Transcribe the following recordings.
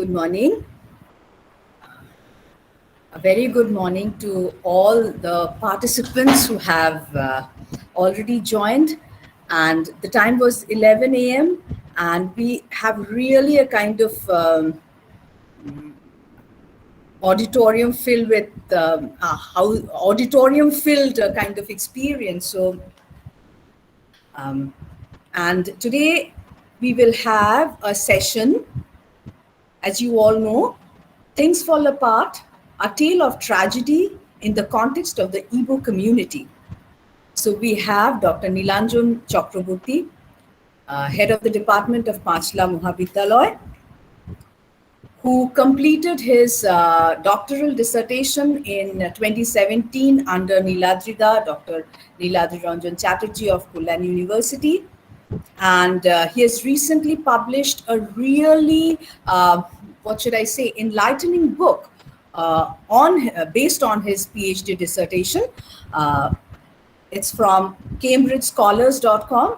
good morning. A very good morning to all the participants who have already joined. And the time was 11 a.m. and we have really a kind of auditorium filled with auditorium filled kind of experience. And today we will have a session. As you all know, Things Fall Apart, a tale of tragedy in the context of the Igbo community. So we have Dr. Nilanjan Chakraborty, head of the Department of Panchla Mahavidyalaya, who completed his doctoral dissertation in 2017 under Niladrida, Dr. Niladri Ranjan Chatterjee of Kullan University. And he has recently published a really, enlightening book based on his PhD dissertation. It's from CambridgeScholars.com.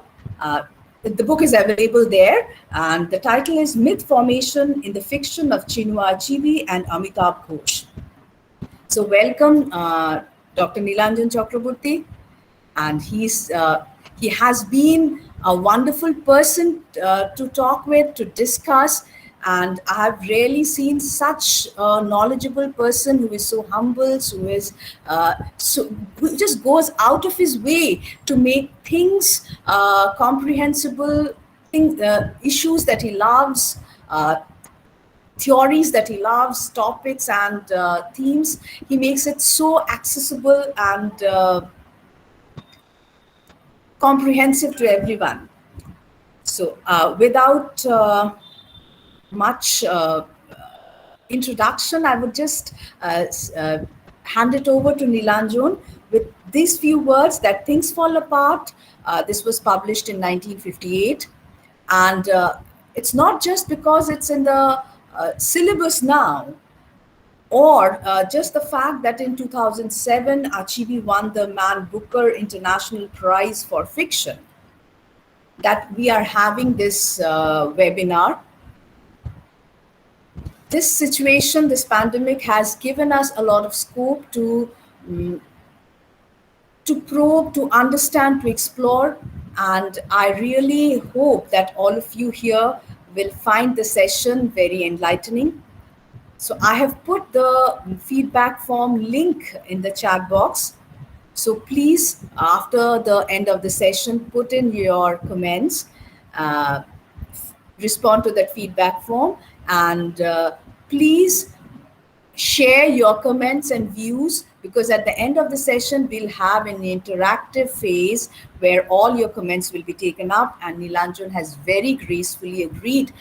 The book is available there, and the title is Myth Formation in the Fiction of Chinua Achebe and Amitabh Ghosh. So welcome, Dr. Nilanjan Chakraborty, and he has been a wonderful person to talk with, to discuss, and I have rarely seen such a knowledgeable person who is so humble, who just goes out of his way to make things comprehensible, issues that he loves, theories that he loves, topics and themes. He makes it so accessible and comprehensive to everyone. So without much introduction, I would just hand it over to Nilanjan with these few words that Things Fall Apart. This was published in 1958. And it's not just because it's in the syllabus now, or just the fact that in 2007, Achebe won the Man Booker International Prize for Fiction, that we are having this webinar. This situation, this pandemic, has given us a lot of scope to probe, to understand, to explore. And I really hope that all of you here will find the session very enlightening. So I have put the feedback form link in the chat box. So please, after the end of the session, put in your comments, respond to that feedback form, and please share your comments and views, because at the end of the session, we'll have an interactive phase where all your comments will be taken up, and Nilanjan has very gracefully agreed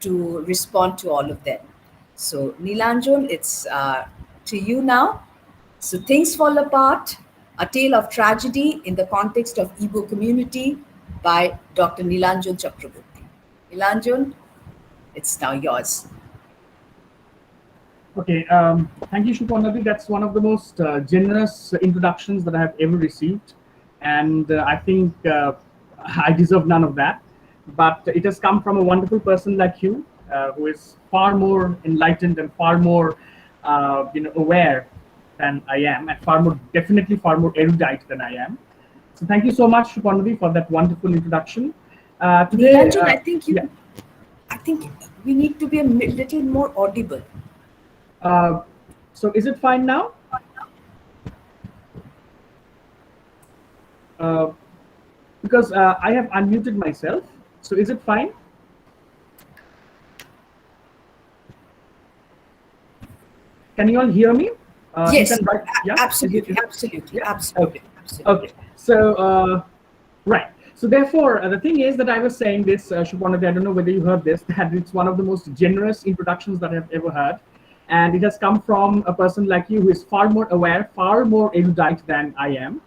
to respond to all of them. So Nilanjan, it's to you now. So Things Fall Apart, a tale of tragedy in the context of Igbo community by Dr. Nilanjan Chakraborty. Nilanjan, it's now yours. Okay, thank you, Shupanadi. That's one of the most generous introductions that I have ever received. And I think I deserve none of that. But it has come from a wonderful person like you, who is far more enlightened and far more aware than I am, and definitely far more erudite than I am. So thank you so much, Shupanadi, for that wonderful introduction. Today, Nilanjan, I think we need to be a little more audible. So is it fine now? Because I have unmuted myself. So is it fine? Can you all hear me? Yes, absolutely. Okay. So, right. So therefore, the thing is that I was saying this, Shupanadi, I don't know whether you heard this, that it's one of the most generous introductions that I've ever heard. And it has come from a person like you who is far more aware, far more erudite than I am.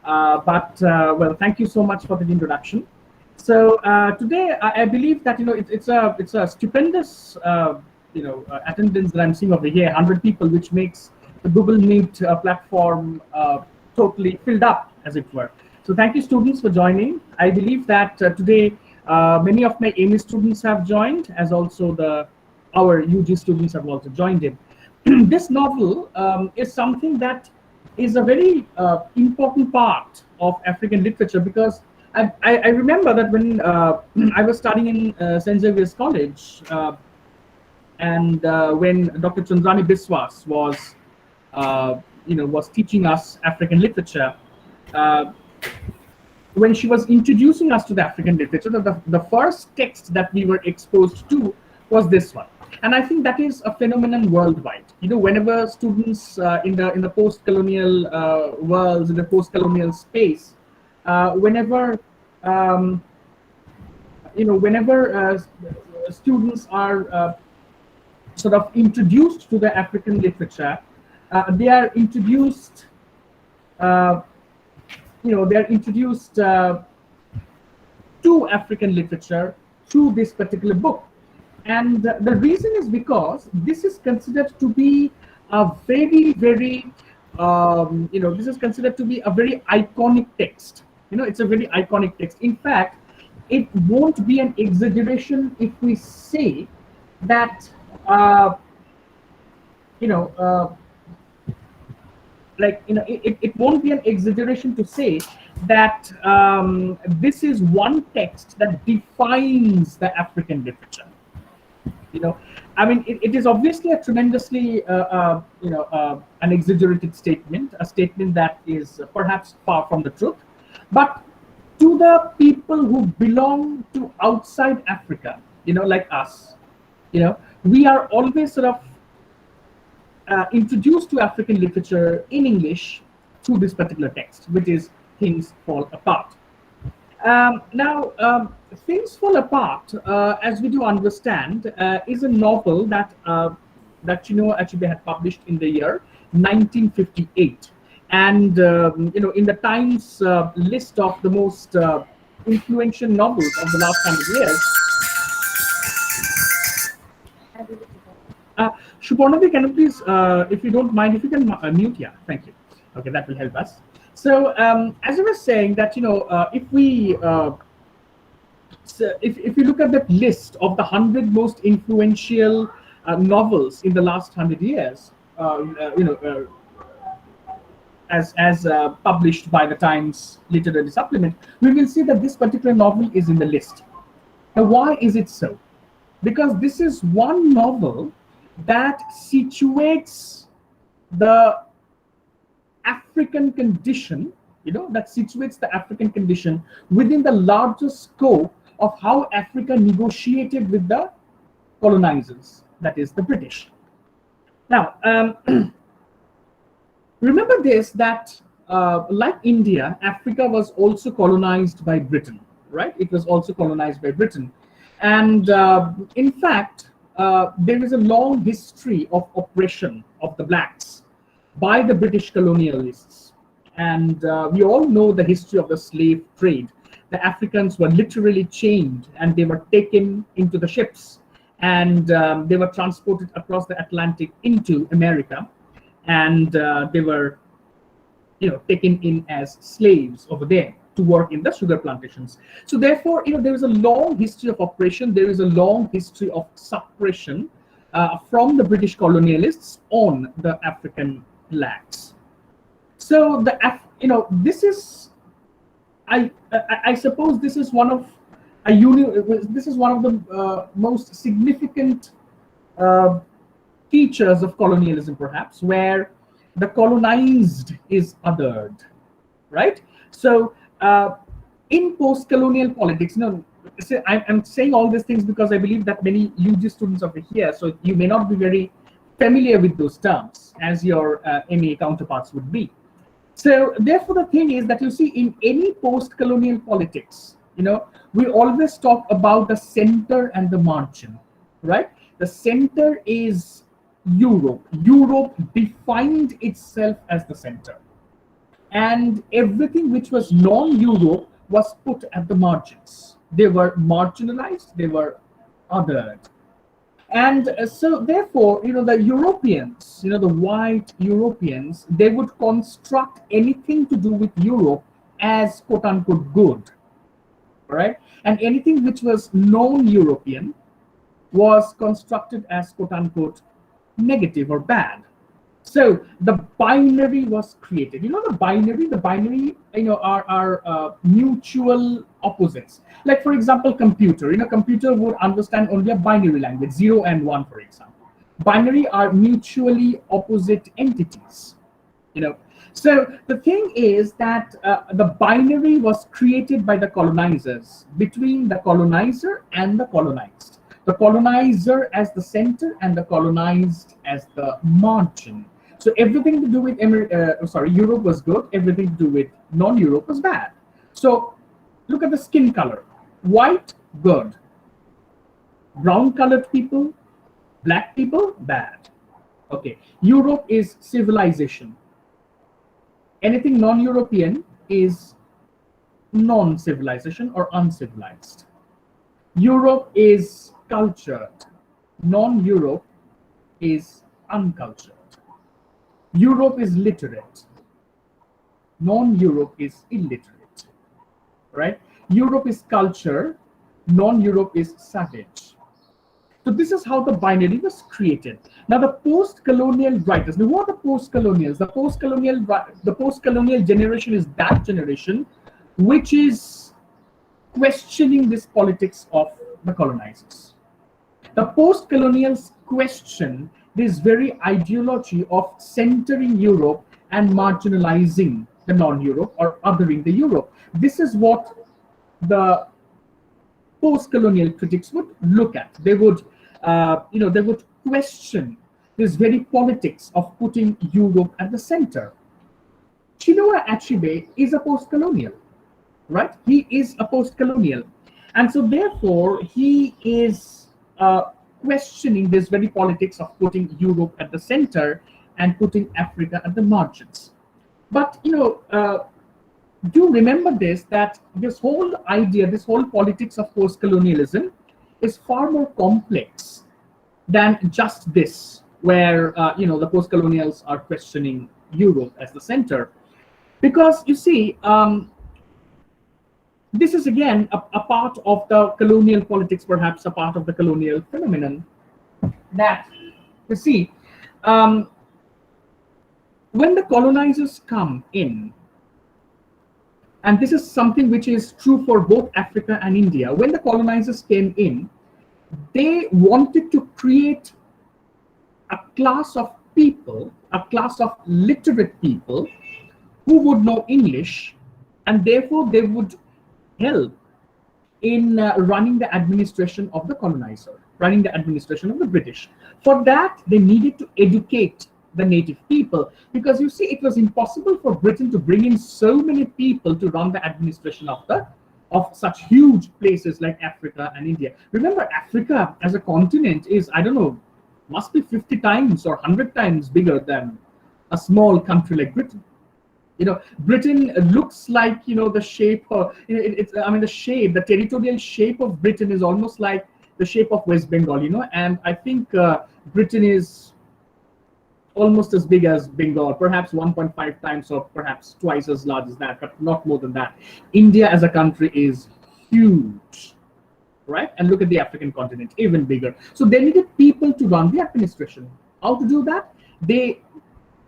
Well, thank you so much for the introduction. So today, I believe that it's a stupendous attendance that I'm seeing over here, 100 people, which makes the Google Meet platform totally filled up, as it were. So thank you, students, for joining. I believe that today many of my AME students have joined, as also the our UG students have also joined in. This novel is something that is a very important part of African literature, because I remember that when I was studying in St. Xavier's College, and when Dr. Chandrani Biswas was teaching us African literature, uh, when she was introducing us to the African literature, the first text that we were exposed to was this one. And I think that is a phenomenon worldwide. Whenever students in the post-colonial worlds, in the post-colonial space, whenever students are sort of introduced to the African literature, they are introduced. They are introduced to African literature through this particular book. And the reason is because this is considered to be a very, very, this is considered to be a very iconic text. It's a very iconic text. In fact, it won't be an exaggeration if we say that, it won't be an exaggeration to say that this is one text that defines the African literature. I mean, it is obviously a tremendously an exaggerated statement, a statement that is perhaps far from the truth. But to the people who belong to outside Africa, like us, we are always sort of introduced to African literature in English through this particular text, which is Things Fall Apart. Now, Things Fall Apart, as we do understand, is a novel that Chinua Achebe had published in the year 1958. And, in the Times list of the most influential novels of the last 100 years, Shubarnadevi, can you please, if you don't mind, if you can mute, yeah, thank you. Okay, that will help us. So, as I was saying, that if we if you look at that list of the 100 most influential novels in the last 100 years, as published by the Times Literary Supplement, we will see that this particular novel is in the list. Now, why is it so? Because this is one novel that situates the African condition, that situates the African condition within the larger scope of how Africa negotiated with the colonizers, that is the British. Now, remember this, that like India, Africa was also colonized by Britain, right? It was also colonized by Britain. And in fact, there is a long history of oppression of the blacks by the British colonialists. And we all know the history of the slave trade. The Africans were literally chained and they were taken into the ships, and they were transported across the Atlantic into America, and they were taken in as slaves over there to work in the sugar plantations. So therefore, there is a long history of oppression. There is a long history of suppression from the British colonialists on the African blacks. So this is, I suppose, this is one of the most significant features of colonialism, perhaps, where the colonized is othered, right? So in post-colonial politics, I'm saying all these things because I believe that many UG students are here, so you may not be very familiar with those terms as your MA counterparts would be. So therefore, the thing is that you see, in any post-colonial politics, we always talk about the center and the margin, right? The center is Europe. Europe defined itself as the center, and everything which was non-Europe was put at the margins. They were marginalized, they were othered. And so therefore, the Europeans, the white Europeans, they would construct anything to do with Europe as quote unquote good, right? And anything which was non-European, was constructed as quote unquote negative or bad. So the binary was created. You know, the binary, are mutual opposites. Like for example, computer. Computer would understand only a binary language, 0 and 1, for example. Binary are mutually opposite entities. you know so the thing is that the binary was created by the colonizers, between the colonizer and the colonized, the colonizer as the center and the colonized as the margin. So everything to do with Europe was good, everything to do with non-Europe was bad. So look at the skin color: white, good; brown colored people, black people, bad. Okay, Europe is civilization. Anything non-European is non-civilization or uncivilized. Europe is cultured. Non-Europe is uncultured. Europe is literate. Non-Europe is illiterate. Right? Europe is culture. Non-Europe is savage. So this is how the binary was created. Now the post-colonial writers. Now who are the post-colonials? The post-colonial generation is that generation which is questioning this politics of the colonizers. The post-colonials question this very ideology of centering Europe and marginalizing the non-Europe or othering the Europe. This is what the post-colonial critics would look at. They would question this very politics of putting Europe at the center. Chinua Achebe is a post-colonial, right? He is a post-colonial, and so therefore he is questioning this very politics of putting Europe at the center and putting Africa at the margins. But do remember this, that this whole idea, this whole politics of post-colonialism is far more complex than just this, where the post-colonials are questioning Europe as the center. Because you see, this is again a part of the colonial politics, perhaps a part of the colonial phenomenon, that you see, when the colonizers come in, and this is something which is true for both Africa and India. When the colonizers came in, they wanted to create a class of people, a class of literate people who would know English, and therefore they would help in running the administration of the colonizer, running the administration of the British. For that, they needed to educate the native people, because you see, it was impossible for Britain to bring in so many people to run the administration of such huge places like Africa and India. Remember, Africa as a continent is, I don't know, must be 50 times or 100 times bigger than a small country like Britain. Britain looks like, the shape of, the territorial shape of Britain is almost like the shape of West Bengal, and I think Britain is almost as big as Bengal, perhaps 1.5 times or perhaps twice as large as that, but not more than that. India as a country is huge, right? And look at the African continent, even bigger. So they needed people to run the administration. How to do that? They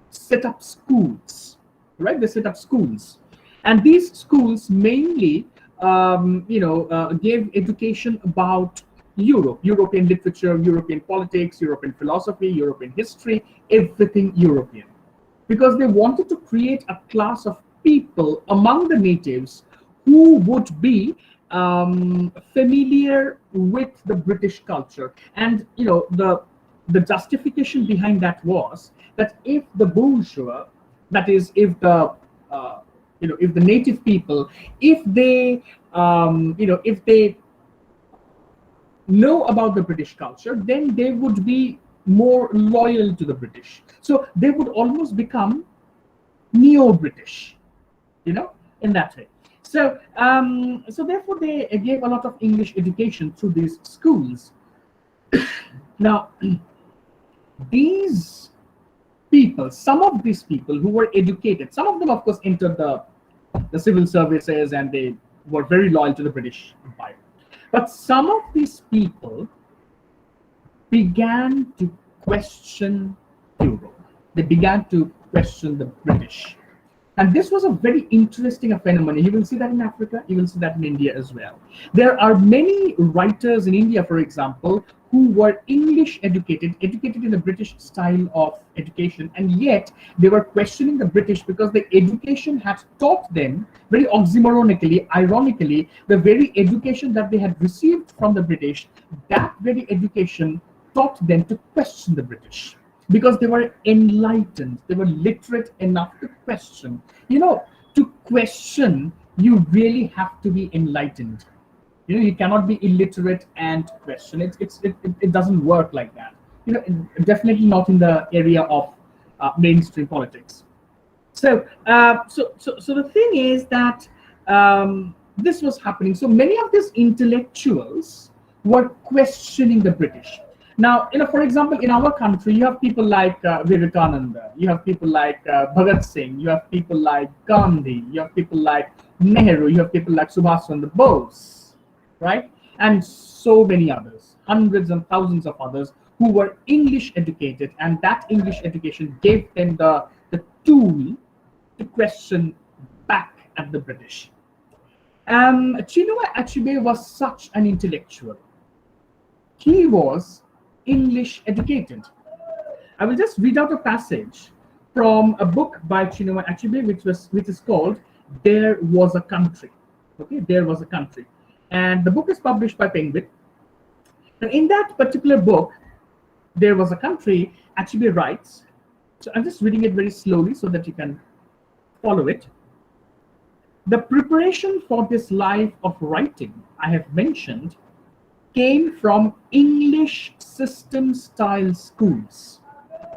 set up schools, right? They set up schools. And these schools mainly, gave education about Europe, European literature, European politics, European philosophy, European history, everything European. Because they wanted to create a class of people among the natives who would be familiar with the British culture. And the justification behind that was that if the bourgeois, that is, if the native people, if they know about the British culture, then they would be more loyal to the British. So they would almost become neo-British, in that way. So therefore they gave a lot of English education through these schools. Now, these people, some of these people who were educated, some of them, of course, entered the civil services and they were very loyal to the British Empire. But some of these people began to question Europe. They began to question the British. And this was a very interesting phenomenon. You will see that in Africa, you will see that in India as well. There are many writers in India, for example, who were English educated, educated in the British style of education, and yet they were questioning the British because the education had taught them, very oxymoronically, ironically, the very education that they had received from the British, that very education taught them to question the British because they were enlightened, they were literate enough to question. To question, you really have to be enlightened. You cannot be illiterate and question. It doesn't work like that. Definitely not in the area of mainstream politics. So the thing is that this was happening. So many of these intellectuals were questioning the British. Now, for example, in our country, you have people like Vivekananda, you have people like Bhagat Singh, you have people like Gandhi, you have people like Nehru, you have people like Subhash Chandra Bose, right? And so many others, hundreds and thousands of others who were English educated, and that English education gave them the tool to question back at the British. Chinua Achebe was such an intellectual. He was English educated. I will just read out a passage from a book by Chinua Achebe, which is called "There Was a Country." Okay, There Was a Country, and the book is published by Penguin. And in that particular book, There Was a Country, Achebe writes. So I'm just reading it very slowly so that you can follow it. The preparation for this life of writing I have mentioned came from English system style schools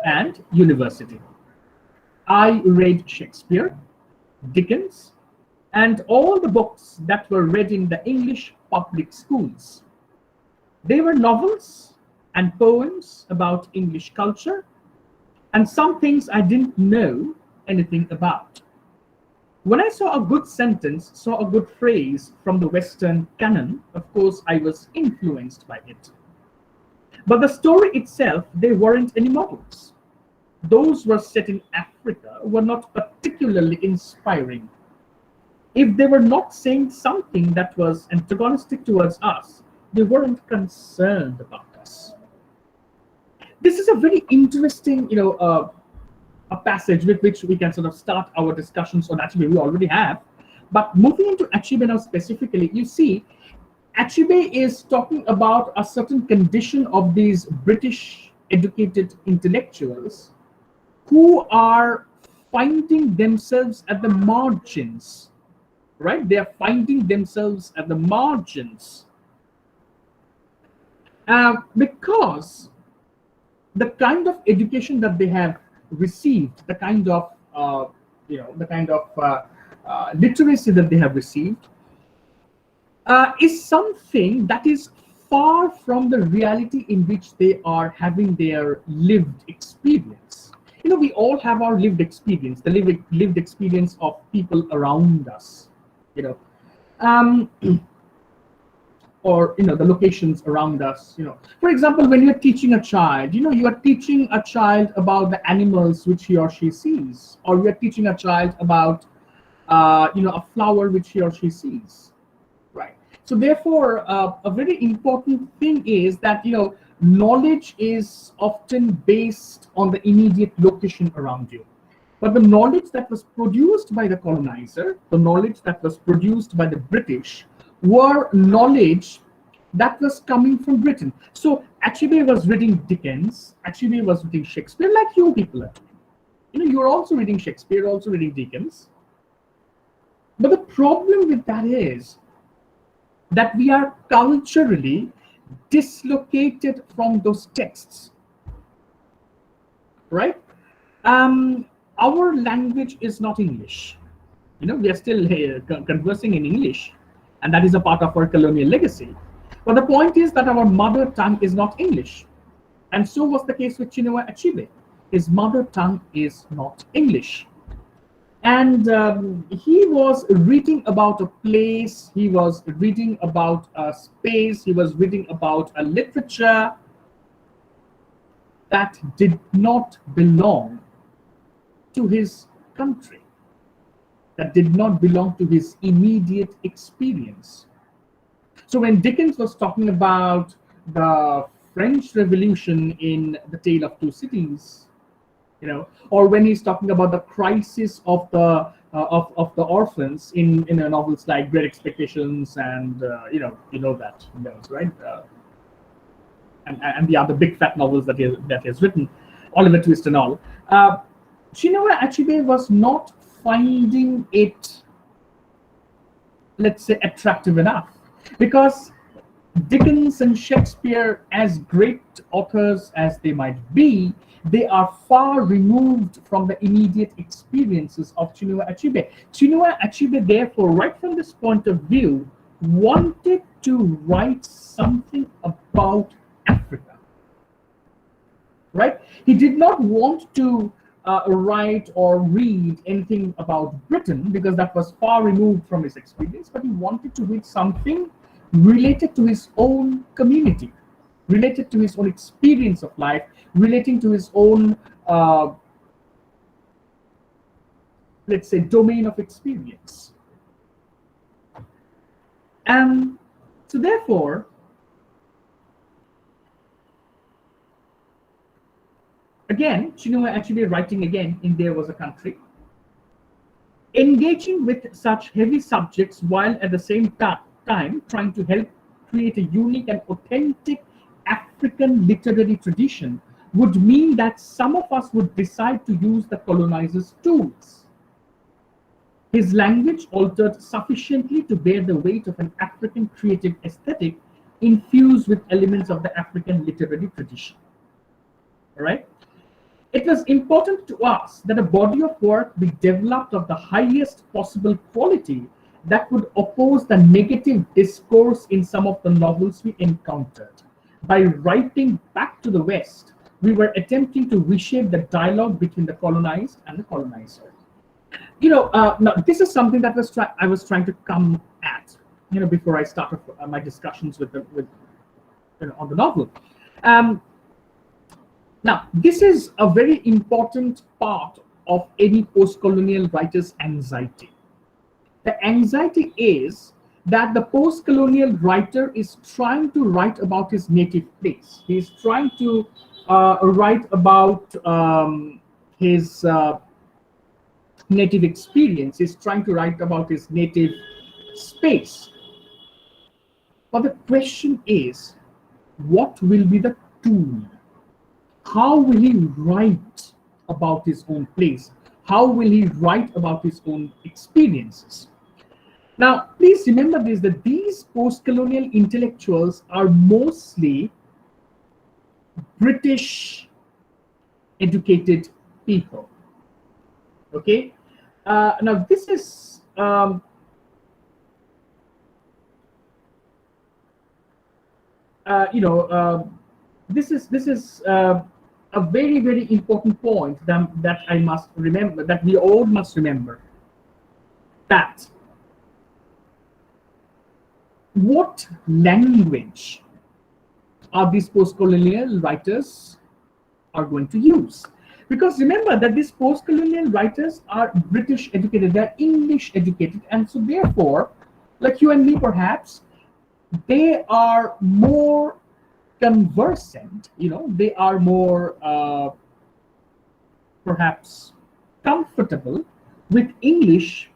and university. I read Shakespeare, Dickens, and all the books that were read in the English public schools. They were novels and poems about English culture and some things I didn't know anything about. When I saw a good sentence, saw a good phrase from the Western canon, of course, I was influenced by it. But the story itself, they weren't any models. Those were set in Africa were not particularly inspiring. If they were not saying something that was antagonistic towards us, they weren't concerned about us. This is a very interesting, a passage with which we can sort of start our discussions on Achebe. We already have. But moving into Achebe now specifically, you see, Achebe is talking about a certain condition of these British educated intellectuals who are finding themselves at the margins, right? They are finding themselves at the margins because the kind of education that they have received, the kind of literacy that they have received, is something that is far from the reality in which they are having their lived experience. We all have our lived experience, the lived experience of people around us, or the locations around us. For example, when you're teaching a child, you are teaching a child about the animals which he or she sees, or you are teaching a child about a flower which he or she sees, right? So therefore, a very important thing is that knowledge is often based on the immediate location around you. But the knowledge that was produced by the colonizer, the knowledge that was produced by the British, were knowledge that was coming from Britain. So Achebe was reading Dickens, Achebe was reading Shakespeare, like you people are doing. You're also reading Shakespeare, also reading Dickens. But the problem with that is that we are culturally dislocated from those texts, right? Our language is not English. We are still conversing in English, and that is a part of our colonial legacy. But the point is that our mother tongue is not English. And so was the case with Chinua Achebe. His mother tongue is not English. And he was reading about a place, he was reading about a space, he was reading about a literature that did not belong to his country, that did not belong to his immediate experience. So when Dickens was talking about the French Revolution in The Tale of Two Cities, or when he's talking about the crisis of the orphans in novels like Great Expectations and that those, right? And the other big fat novels that he has written, Oliver Twist and all. Chinua Achebe was not finding it, let's say, attractive enough, because Dickens and Shakespeare, as great authors as they might be, they are far removed from the immediate experiences of Chinua Achebe. Chinua Achebe, therefore, right from this point of view, wanted to write something about Africa. Right? He did not want to write or read anything about Britain, because that was far removed from his experience, but he wanted to read something related to his own community, related to his own experience of life, relating to his own, let's say, domain of experience. And so therefore, again, Chinua Achebe writing again in There Was a Country, engaging with such heavy subjects while at the same time trying to help create a unique and authentic African literary tradition would mean that some of us would decide to use the colonizers' tools. His language altered sufficiently to bear the weight of an African creative aesthetic infused with elements of the African literary tradition. All right? It was important to us that a body of work be developed of the highest possible quality that would oppose the negative discourse in some of the novels we encountered. By writing back to the West, we were attempting to reshape the dialogue between the colonized and the colonizer. Now this is something that I was trying to come at, before I started my discussions on the novel. Now, this is a very important part of any post-colonial writer's anxiety. The anxiety is that the post-colonial writer is trying to write about his native place. He's trying to write about his native experience. He's trying to write about his native space. But the question is, what will be the tool? How will he write about his own place? How will he write about his own experiences? Now, please remember this, that these post-colonial intellectuals are mostly British educated people. Okay? Now, this is this is a very, very important point that I must remember, that we all must remember, that what language are these post-colonial writers are going to use? Because remember that these post-colonial writers are British educated, they're English educated, and so therefore, like you and me perhaps, they are more conversant, they are more perhaps comfortable with English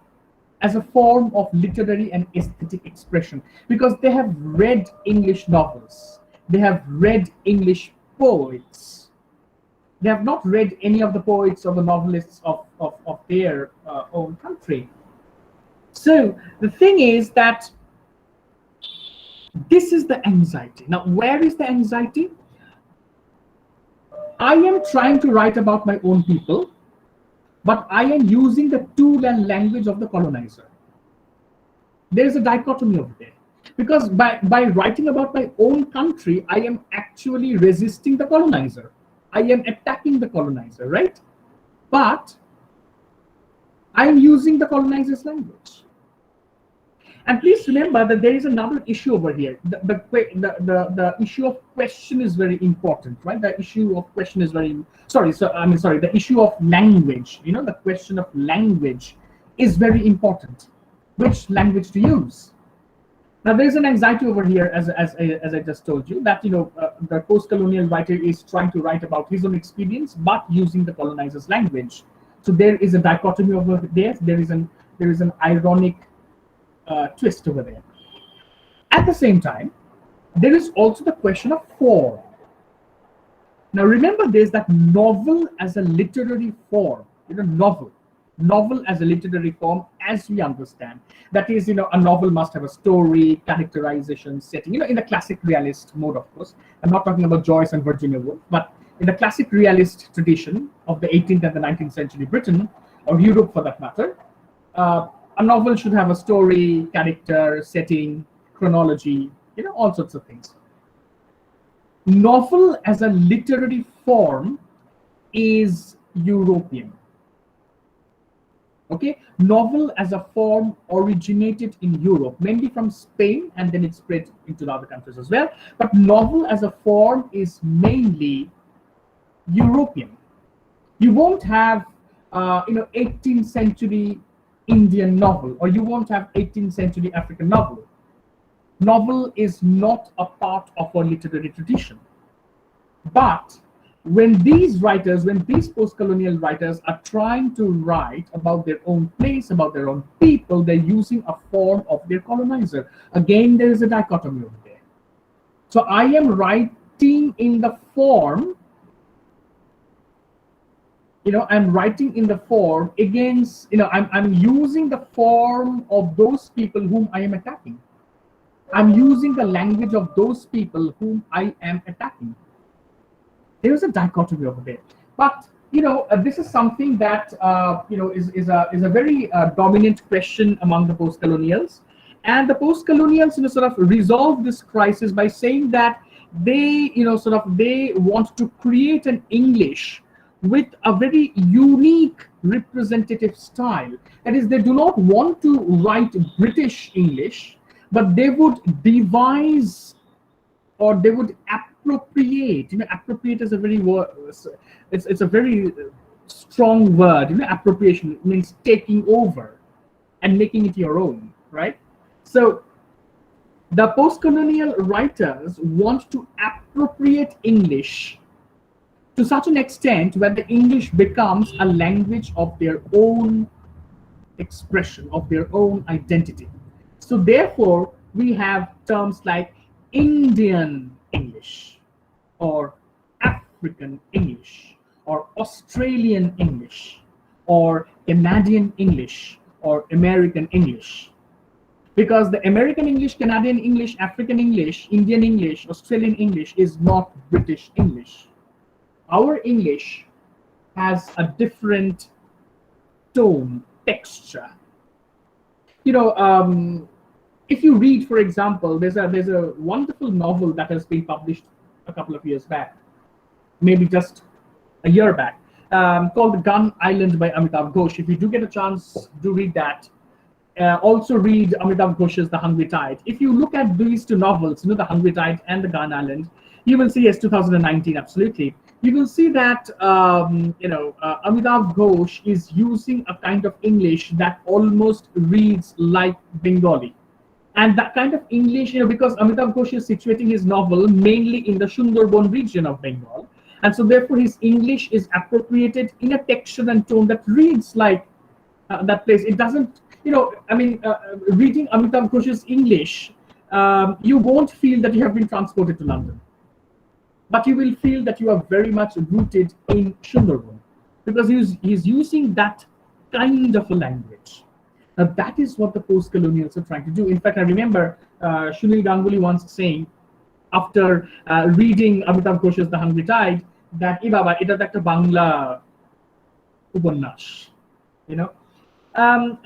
as a form of literary and aesthetic expression, because they have read English novels, they have read English poets. They have not read any of the poets or the novelists of their own country. So the thing is that this is the anxiety. Now, where is the anxiety? I am trying to write about my own people, but I am using the tool and language of the colonizer. There is a dichotomy over there. Because by writing about my own country, I am actually resisting the colonizer. I am attacking the colonizer, right? But I am using the colonizer's language. And please remember that there is another issue over here. The issue of question is very important, right? The issue of question is very, sorry, the issue of language, the question of language is very important. Which language to use? Now, there's an anxiety over here, as I just told you, that the post-colonial writer is trying to write about his own experience, but using the colonizer's language. So there is a dichotomy over there. There is an ironic twist over there. At the same time, there is also the question of form. Now, remember this: that novel as a literary form, novel as a literary form, as we understand, that is, a novel must have a story, characterization, setting, in the classic realist mode, of course. I'm not talking about Joyce and Virginia Woolf, but in the classic realist tradition of the 18th and the 19th century Britain, or Europe for that matter, a novel should have a story, character, setting, chronology, all sorts of things. Novel as a literary form is European. Okay, novel as a form originated in Europe, mainly from Spain, and then it spread into the other countries as well. But novel as a form is mainly European. You won't have, 18th century Indian novel, or you won't have 18th century African novel. Novel is not a part of our literary tradition. But when these post-colonial writers are trying to write about their own place, about their own people, they're using a form of their colonizer. Again, there is a dichotomy over there. So I am writing in the form, I'm writing in the form against, I'm using the form of those people whom I am attacking. I'm using the language of those people whom I am attacking. There is a dichotomy over there. But, this is something that, is a very dominant question among the post-colonials. And the post-colonials, sort of resolve this crisis by saying that they, they want to create an English with a very unique representative style. That is, they do not want to write British English, but they would devise, or they would appropriate. Appropriate is a very word. It's a very strong word. Appropriation means taking over and making it your own, right? So the post-colonial writers want to appropriate English to such an extent where the English becomes a language of their own expression, of their own identity. So therefore, we have terms like Indian English, or African English, or Australian English, or Canadian English, or American English. Because the American English, Canadian English, African English, Indian English, Australian English is not British English. Our English has a different tone, texture. If you read, for example, there's a wonderful novel that has been published a couple of years back, maybe just a year back, called The Gun Island by Amitav Ghosh. If you do get a chance, do read that. Also read Amitav Ghosh's The Hungry Tide. If you look at these two novels, The Hungry Tide and The Gun Island, you will see, yes, 2019, absolutely. You will see that Amitav Ghosh is using a kind of English that almost reads like Bengali. And that kind of English, because Amitav Ghosh is situating his novel mainly in the Sundarban region of Bengal. And so therefore his English is appropriated in a texture and tone that reads like that place. It doesn't, reading Amitav Ghosh's English, you won't feel that you have been transported to London. But you will feel that you are very much rooted in Sundarban, because he's using that kind of a language. Now, that is what the post-colonials are trying to do. In fact, I remember Sunil Ganguly once saying, after reading Amitav Ghosh's The Hungry Tide, that Baba, এটা একটা বাংলা উপন্যাস,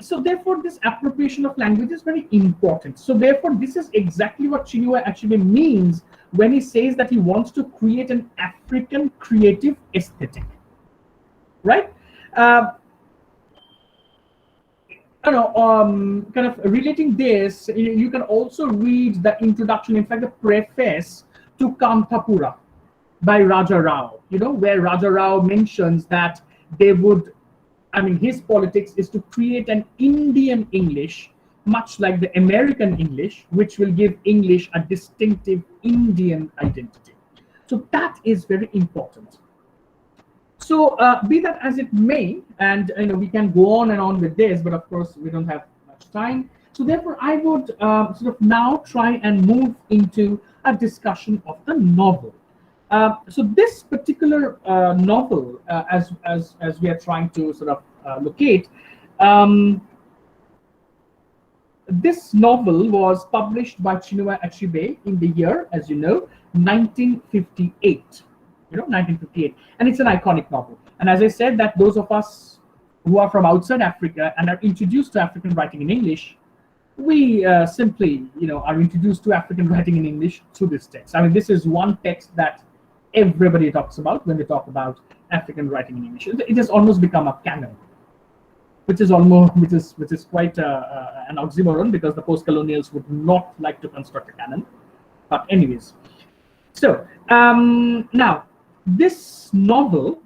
So therefore, this appropriation of language is very important. So therefore, this is exactly what Chinua Achebe means when he says that he wants to create an African creative aesthetic, right? I don't know, kind of relating this, you can also read the introduction, in fact, the preface to Kantapura by Raja Rao, where Raja Rao mentions that they would, I mean, his politics is to create an Indian English, much like the American English, which will give English a distinctive Indian identity. So that is very important. So be that as it may, and we can go on and on with this, but of course we don't have much time. So therefore, I would sort of now try and move into a discussion of the novel. So this particular novel, as we are trying to sort of locate, this novel was published by Chinua Achebe in the year, as you know, 1958. 1958, and it's an iconic novel. And as I said, that those of us who are from outside Africa and are introduced to African writing in English, we simply, are introduced to African writing in English through this text. I mean, this is one text that everybody talks about when they talk about African writing in English. It has almost become a canon, which is quite an oxymoron, because the post-colonials would not like to construct a canon. But anyways, so now this novel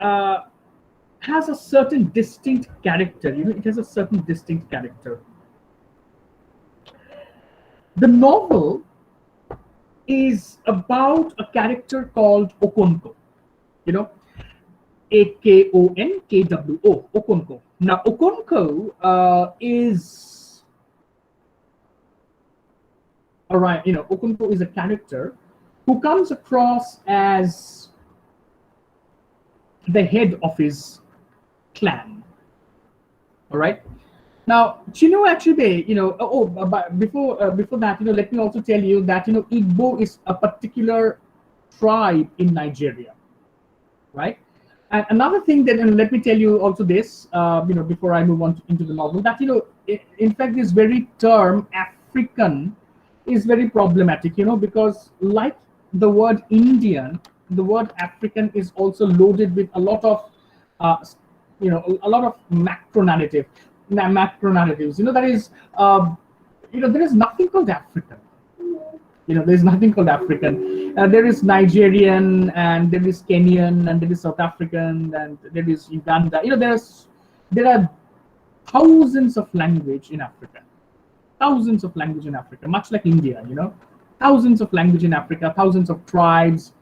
has a certain distinct character. It has a certain distinct character. The novel is about a character called Okonko. Akonkwo, Okonko. Now, Okonko is Okonko is a character who comes across as the head of his clan. All right. Now, Chinua Achebe, but before that, let me also tell you that Igbo is a particular tribe in Nigeria, right? And another thing that, and let me tell you also this, before I move on into the novel, that in fact, this very term African is very problematic, because like the word Indian, the word African is also loaded with a lot of, a lot of macro narratives. That is, there is nothing called African. There's nothing called African. There is Nigerian, and there is Kenyan, and there is South African, and there is Uganda. There are thousands of language in Africa. Thousands of language in Africa, much like India. Thousands of language in Africa, thousands of tribes,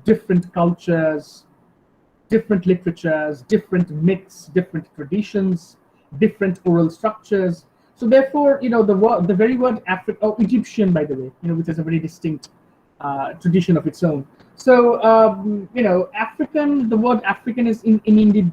different cultures, different literatures, different myths, different traditions, different oral structures. So therefore, the very word African, or Egyptian, by the way, which is a very distinct tradition of its own. So African, the word African is indeed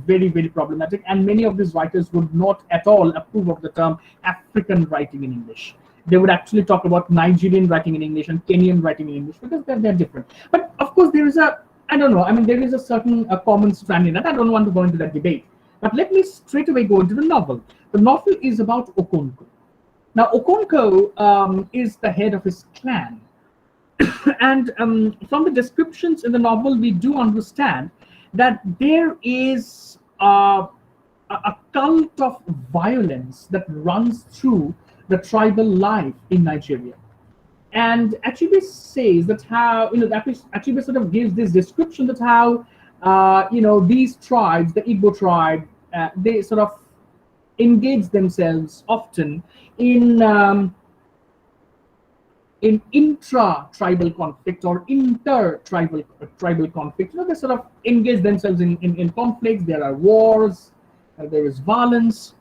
very, very problematic, and many of these writers would not at all approve of the term African writing in English. They would actually talk about Nigerian writing in English and Kenyan writing in English, because they're different. But of course, there is there is a certain common strand in that. I don't want to go into that debate. But let me straight away go into the novel. The novel is about Okonko. Now, Okonko is the head of his clan. And from the descriptions in the novel, we do understand that there is a cult of violence that runs through the tribal life in Nigeria. And Achebe says that how, Achebe sort of gives this description that how, these tribes, the Igbo tribe, they sort of engage themselves often in intra-tribal conflict or inter-tribal conflict. They sort of engage themselves in conflicts. There are wars, there is violence,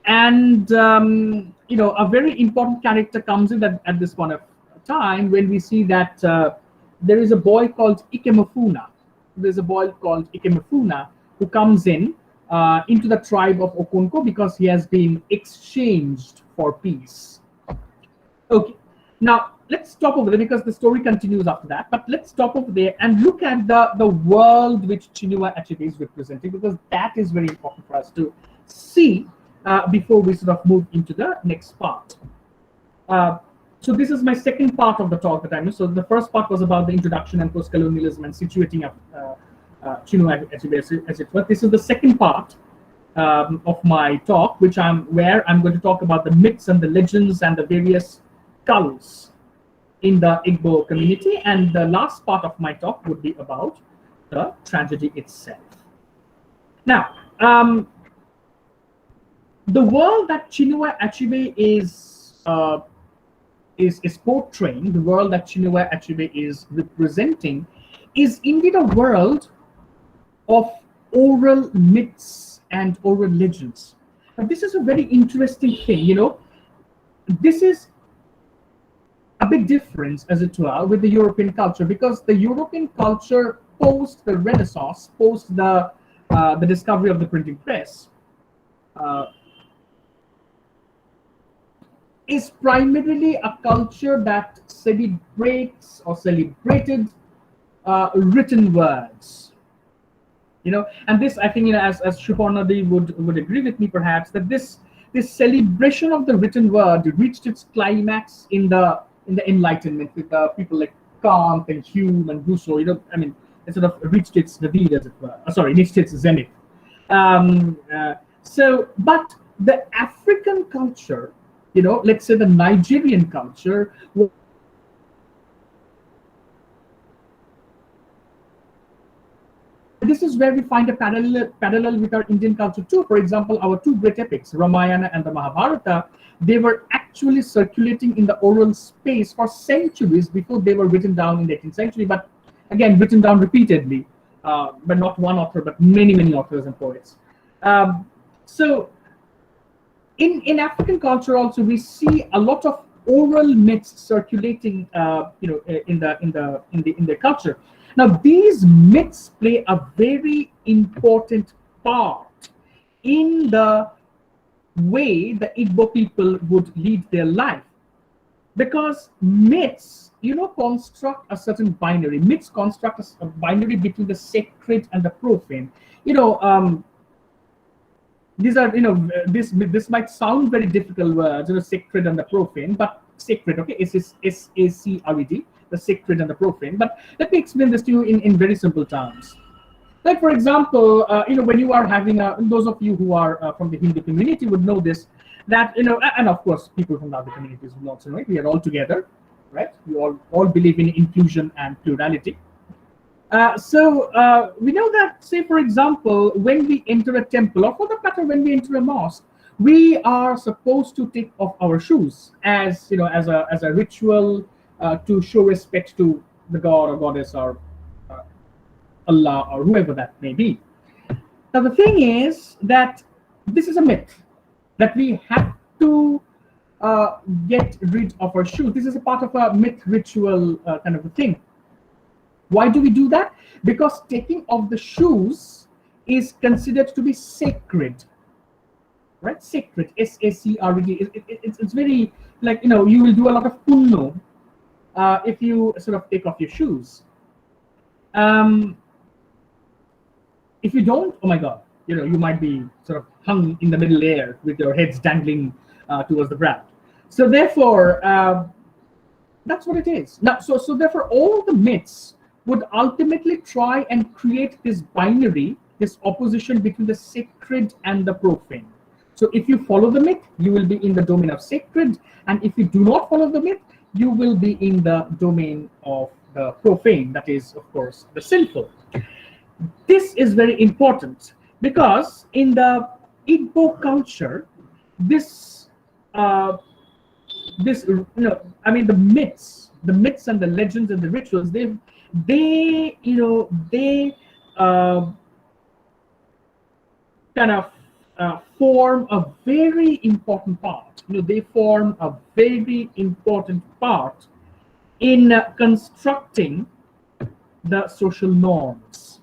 and a very important character comes in at this point of time, when we see that there is a boy called Ikemefuna. There's a boy called Ikemefuna who comes into the tribe of Okonko because he has been exchanged for peace. Okay, now let's stop over there because the story continues after that. But let's stop over there and look at the world which Chinua Achebe is representing, because that is very important for us to see before we sort of move into the next part. So this is my second part of the talk that I made. So the first part was about the introduction and post-colonialism and situating Chinua Achebe as it was. This is the second part, of my talk, where I'm going to talk about the myths and the legends and the various cults in the Igbo community. And the last part of my talk would be about the tragedy itself. Now, the world that Chinua Achebe is portraying, the world that Chinua Achebe is representing, is indeed a world of oral myths and oral legends. Now, this is a very interesting thing. This is a big difference, as it were, with the European culture, because the European culture post the Renaissance, post the discovery of the printing press, is primarily a culture that celebrates or celebrated written words. And this, I think, as Shuparnadi would agree with me, perhaps, that this celebration of the written word reached its climax in the Enlightenment with people like Kant and Hume and Rousseau. It sort of reached its nadir, as it were. Reached its zenith. But the African culture, let's say the Nigerian culture, this is where we find a parallel with our Indian culture too. For example, our two great epics, Ramayana and the Mahabharata, they were actually circulating in the oral space for centuries before they were written down in the 18th century, but again, written down repeatedly, but not one author, but many authors and poets. So in African culture also, we see a lot of oral myths circulating, in the culture. Now, these myths play a very important part in the way the Igbo people would lead their life, because myths, construct a certain binary. Myths construct a binary between the sacred and the profane. These are, this might sound very difficult words, sacred and the profane, but sacred, okay, is S-A-C-R-E-D, the sacred and the profane. But let me explain this to you in very simple terms. Like, for example, when you are having those of you who are from the Hindu community would know this, that, and of course, people from other communities will also know it. We are all together, right? We all believe in inclusion and plurality. We know that, say, for example, when we enter a temple, or for that matter, when we enter a mosque, we are supposed to take off our shoes as a ritual to show respect to the god or goddess or Allah or whoever that may be. Now, the thing is that this is a myth, that we have to get rid of our shoes. This is a part of a myth ritual kind of a thing. Why do we do that? Because taking off the shoes is considered to be sacred, right? Sacred, S-A-C-R-E-D. It's very, like, you will do a lot of punno if you sort of take off your shoes. If you don't, oh my God, you might be sort of hung in the middle air with your heads dangling towards the ground. So therefore, that's what it is. Now, so therefore, all the myths would ultimately try and create this binary, this opposition between the sacred and the profane. So if you follow the myth, you will be in the domain of sacred, and if you do not follow the myth, you will be in the domain of the profane, that is, of course, the sinful. This is very important because in the Igbo culture, the myths and the legends and the rituals, they kind of form a very important part. They form a very important part in constructing the social norms.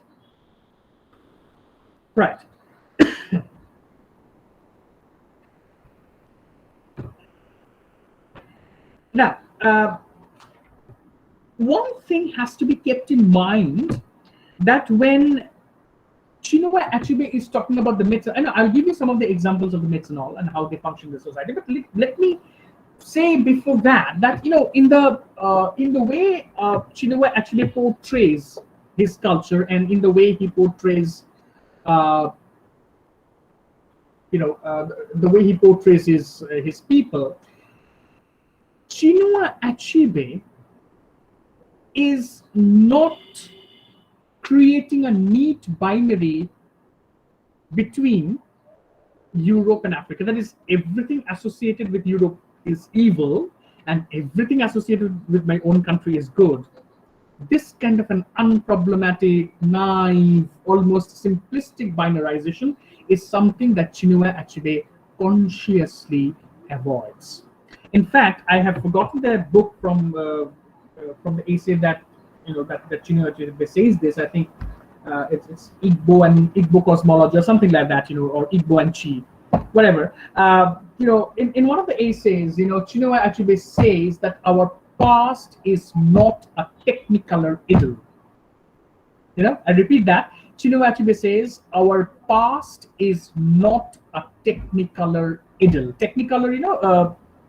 Right. Now, one thing has to be kept in mind, that when Chinua Achebe is talking about the myths, and I'll give you some of the examples of the myths and all and how they function in the society, but let me say before that in the way Chinua actually portrays his culture, and in the way he portrays the way he portrays his people. Chinua Achebe is not creating a neat binary between Europe and Africa. That is, everything associated with Europe is evil and everything associated with my own country is good. This kind of an unproblematic, naive, almost simplistic binarization is something that Chinua Achebe consciously avoids. In fact, I have forgotten the book from the essay that that Chinua Achebe says this. I think it's Igbo cosmology or something like that, or Igbo and Chi, whatever. In one of the essays, Chinua Achebe says that our past is not a technicolor idyll. I repeat that. Chinua Achebe says our past is not a technicolor idyll. Technicolor,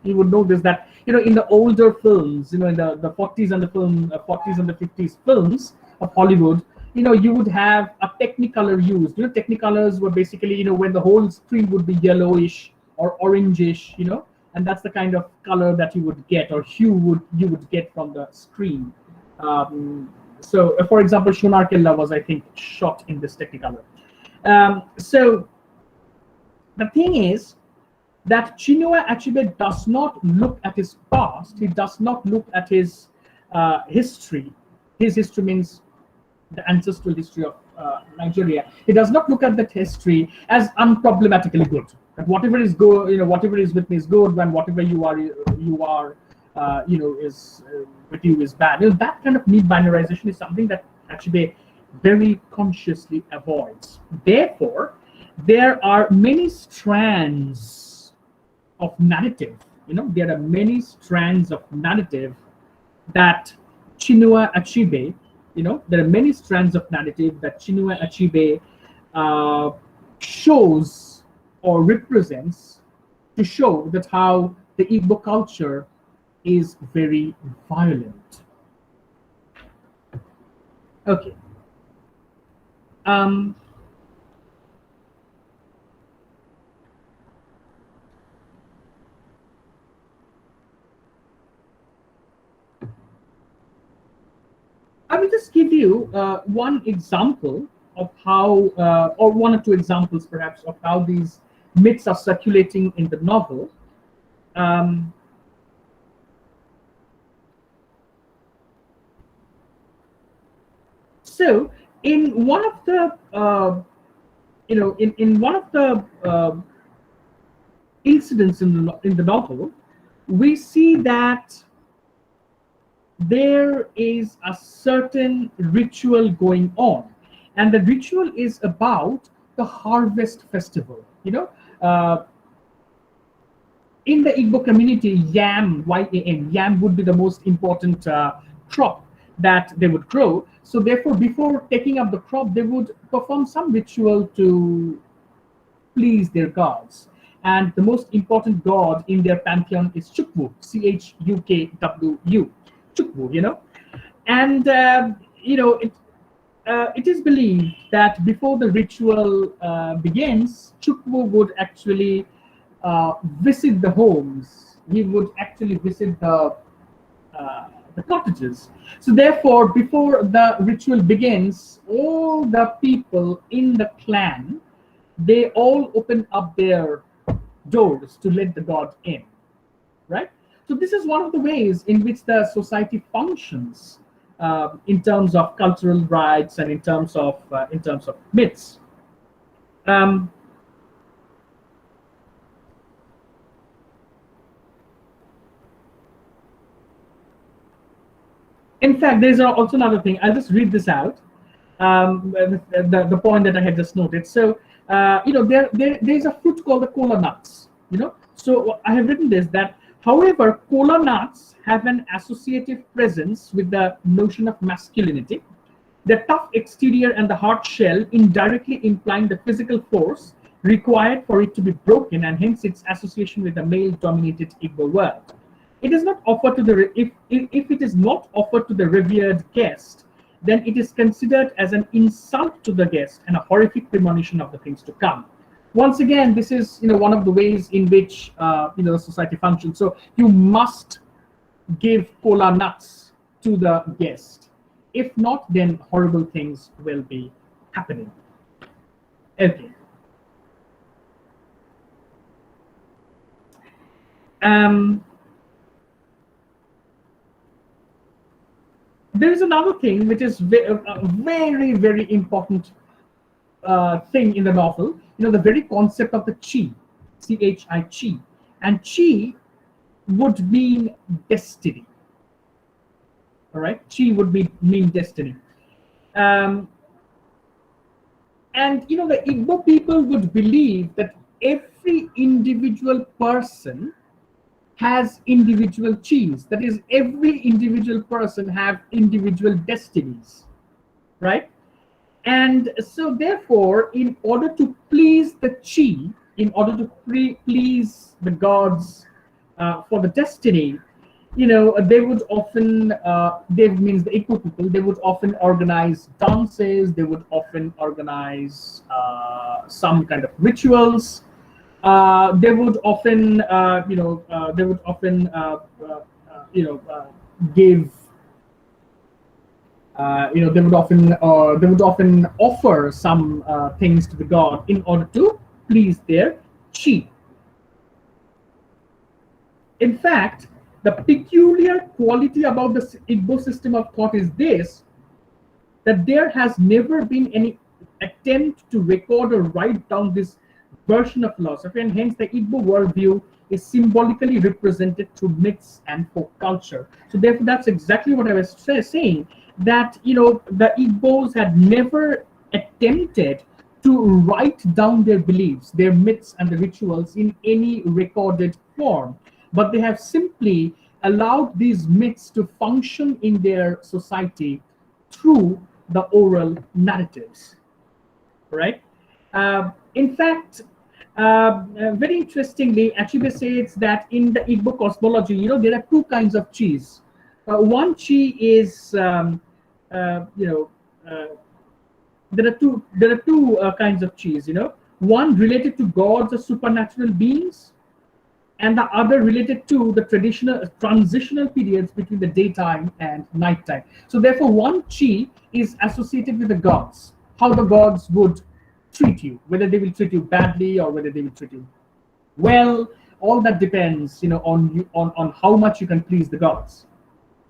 you would know this, that in the older films, in the 40s and the 50s films of Hollywood, you would have a technicolor used. Technicolors were basically when the whole screen would be yellowish or orangish, and that's the kind of color that you would get, or hue you would get from the screen. So, for example, Shonar Killa was, I think, shot in this Technicolor. So the thing is that Chinua Achebe does not look at his past. He does not look at his history. His history means the ancestral history of Nigeria. He does not look at that history as unproblematically good. That whatever is good, whatever is with me is good, and whatever you are, is with you is bad. That kind of neat binarization is something that Achebe very consciously avoids. Therefore, there are many strands of narrative. There are many strands of narrative that Chinua Achebe, there are many strands of narrative that Chinua Achebe shows or represents to show that how the Igbo culture is very violent. Okay. I will just give you one example of how, or one or two examples perhaps, of how these myths are circulating in the novel. So, in one of the, in one of the incidents in the novel, we see that there is a certain ritual going on, and the ritual is about the harvest festival. In the Igbo community, yam, Y-A-M, yam would be the most important crop that they would grow. So therefore, before taking up the crop, they would perform some ritual to please their gods. And the most important god in their pantheon is Chukwu, Chukwu, Chukwu, and it is believed that before the ritual begins, Chukwu would actually visit the homes. He would actually visit the cottages. So therefore, before the ritual begins, all the people in the clan, they all open up their doors to let the god in, right? So this is one of the ways in which the society functions in terms of cultural rites and in terms of myths. In fact, there's also another thing. I'll just read this out. The point that I had just noted. So, there's a fruit called the cola nuts. So I have written this, that however, cola nuts have an associative presence with the notion of masculinity. The tough exterior and the hard shell indirectly implying the physical force required for it to be broken, and hence its association with the male-dominated Igbo world. It is not offered to the if it is not offered to the revered guest, then it is considered as an insult to the guest and a horrific premonition of the things to come. once again, this is one of the ways in which the society functions. So you must give cola nuts to the guest. If not, then horrible things will be happening. Okay. There is another thing which is a very, very important thing in the novel. The very concept of the chi, chi, and chi would mean destiny. All right, chi would mean destiny. And the Igbo people would believe that every individual person has individual chis. That is, every individual person have individual destinies, right? And so therefore, in order to please the chi, in order to please the gods for the destiny, they would often, they means the Igbo people, they would often organize dances, they would often organize some kind of rituals. They would often, they would often, give, they would often offer some things to the god in order to please their chi. In fact, the peculiar quality about the Igbo system of thought is this, that there has never been any attempt to record or write down this version of philosophy, and hence the Igbo worldview is symbolically represented through myths and folk culture. So therefore, that's exactly what I was saying, that the Igbos had never attempted to write down their beliefs, their myths and the rituals in any recorded form, but they have simply allowed these myths to function in their society through the oral narratives, right? In fact, very interestingly, Achebe says that in the Igbo cosmology, there are two kinds of chis. One chi is, there are two kinds of chis. One related to gods or supernatural beings, and the other related to the traditional transitional periods between the daytime and nighttime. So therefore, one chi is associated with the gods, how the gods would treat you, whether they will treat you badly or whether they will treat you well. All that depends, on how much you can please the gods.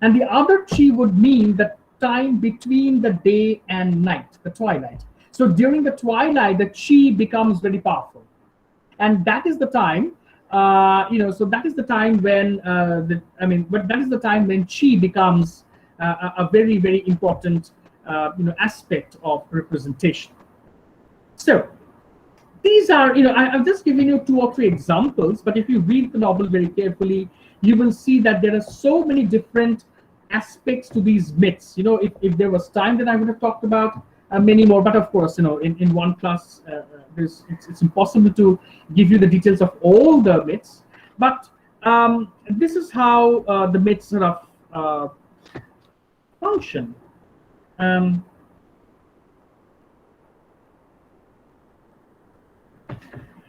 And the other chi would mean the time between the day and night, the twilight. So during the twilight, the chi becomes very powerful, and that is the time. So that is the time when but that is the time when chi becomes a very, very important aspect of representation. So these are, I've just given you 2 or 3 examples, but if you read the novel very carefully, you will see that there are so many different aspects to these myths. If there was time, then I would have talked about many more, but of course, in one class, it's impossible to give you the details of all the myths, but this is how the myths sort of function.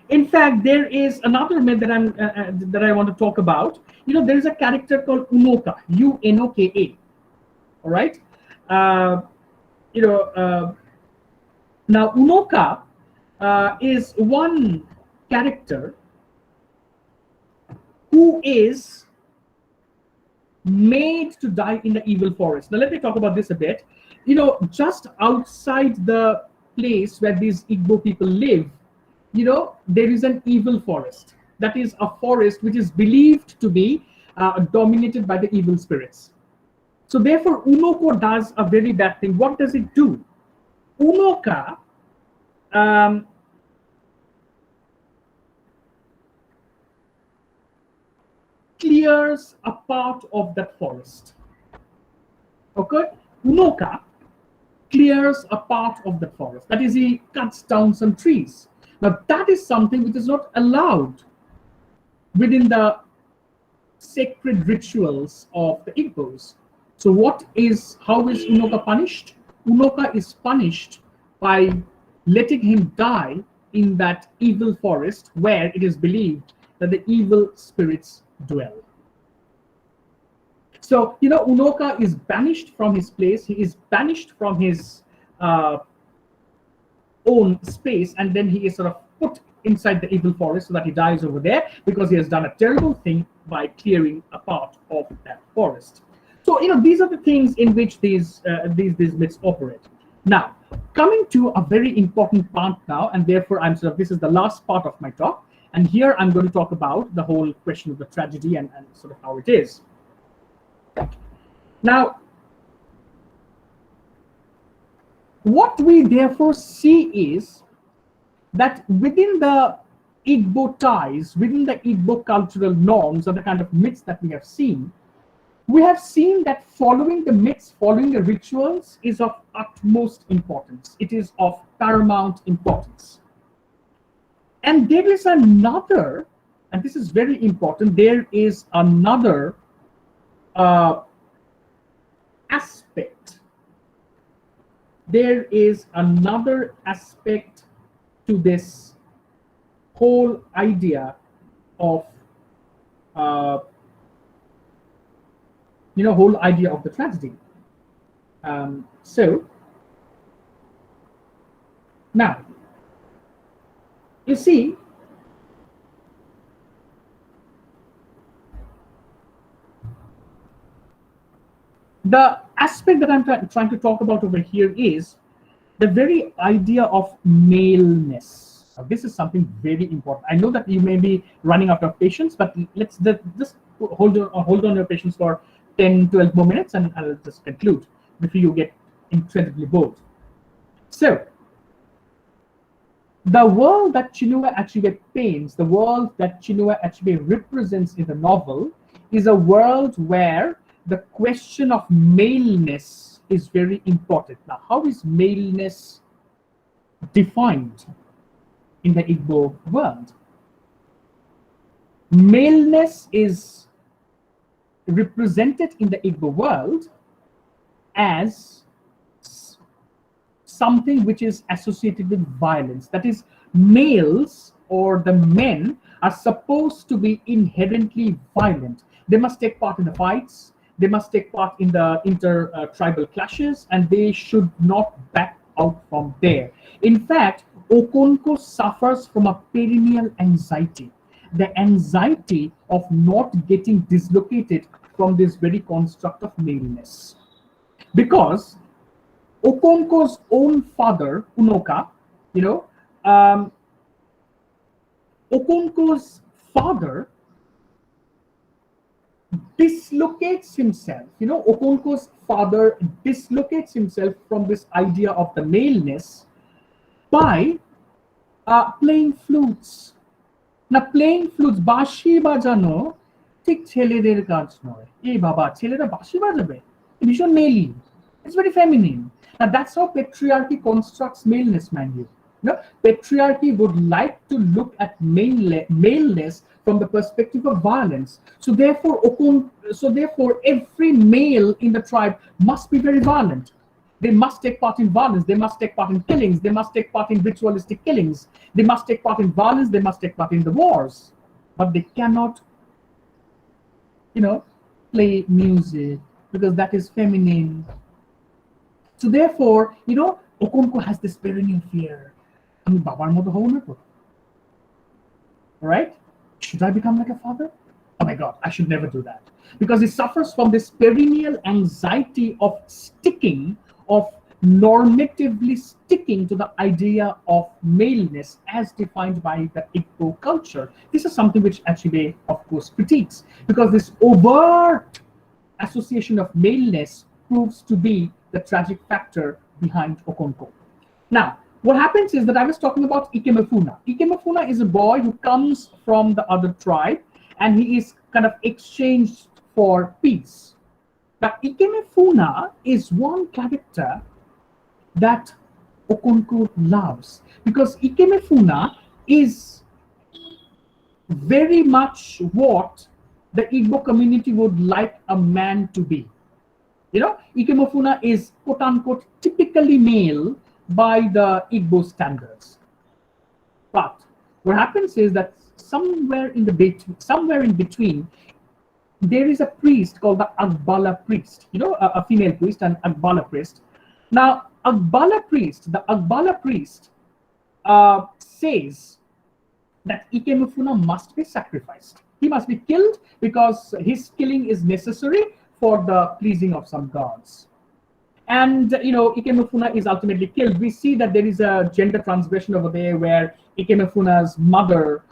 In fact, there is another myth that I want to talk about. There is a character called Unoka, Unoka. All right. Now Unoka is one character who is made to die in the evil forest. Now let me talk about this a bit. Just outside the place where these Igbo people live, there is an evil forest. That is a forest which is believed to be dominated by the evil spirits. So therefore, Unoko does a very bad thing. What does it do? Unoka clears a part of that forest. Okay? Unoka clears a part of the forest. That is, he cuts down some trees. Now, that is something which is not allowed within the sacred rituals of the Igbos. So how is Unoka punished? Unoka is punished by letting him die in that evil forest where it is believed that the evil spirits dwell. So, Unoka is banished from his place. He is banished from his own space, and then he is sort of put inside the evil forest so that he dies over there because he has done a terrible thing by clearing a part of that forest. So, these are the things in which these myths operate. Now, coming to a very important part now, and therefore this is the last part of my talk, and here I'm going to talk about the whole question of the tragedy and sort of how it is. Now, what we therefore see is that within the Igbo ties, within the Igbo cultural norms or the kind of myths that we have seen that following the myths, following the rituals is of utmost importance. It is of paramount importance. And there is another, and this is very important, there is another aspect. There is another aspect to this whole idea of whole idea of the tragedy. So now you see the aspect that I'm trying to talk about over here is the very idea of maleness. Now, this is something very important. I know that you may be running out of patience, but let's just hold on your patience for 10-12 more minutes, and I'll just conclude before you get incredibly bored. So, the world that Chinua Achebe paints, the world that Chinua Achebe represents in the novel, is a world where the question of maleness is very important. Now, how is maleness defined in the Igbo world? Maleness is represented in the Igbo world as something which is associated with violence. That is, males or the men are supposed to be inherently violent. They must take part in the fights, they must take part in the inter-tribal clashes, and they should not back out from there. In fact, Okonko suffers from a perennial anxiety, the anxiety of not getting dislocated from this very construct of maleness. Because Okonko's own father, Unoka, Okonko's father dislocates himself. Okonko's father dislocates himself from this idea of the maleness by playing flutes. Now, playing flutes, bashi bajano, ঠিক ছেলেদের কাজ নয়। এই বাবা, ছেলেরা বাঁশি বাজাবে? ভীষণ মেলি. It's very feminine. Now, that's how patriarchy constructs maleness, man. Patriarchy would like to look at maleness from the perspective of violence. So therefore, every male in the tribe must be very violent. They must take part in violence. They must take part in killings. They must take part in ritualistic killings. They must take part in violence. They must take part in the wars. But they cannot, play music because that is feminine. So therefore, Okonko has this perennial fear. Right? Should I become like a father? Oh my God, I should never do that. Because he suffers from this perennial anxiety of normatively sticking to the idea of maleness as defined by the Igbo culture. This is something which Achebe, of course, critiques, because this overt association of maleness proves to be the tragic factor behind Okonko. Now, what happens is that I was talking about Ikemefuna. Ikemefuna is a boy who comes from the other tribe, and he is kind of exchanged for peace. Now, Ikemefuna is one character that Okonko loves, because Ikemefuna is very much what the Igbo community would like a man to be. Ikemefuna is quote unquote typically male by the Igbo standards. But what happens is that somewhere in between, there is a priest called the Akbala priest, a female priest, and Akbala priest. Now, the Akbala priest says that Ikemefuna must be sacrificed. He must be killed because his killing is necessary for the pleasing of some gods. And Ikemefuna is ultimately killed. We see that there is a gender transgression over there where Ikemefuna's mother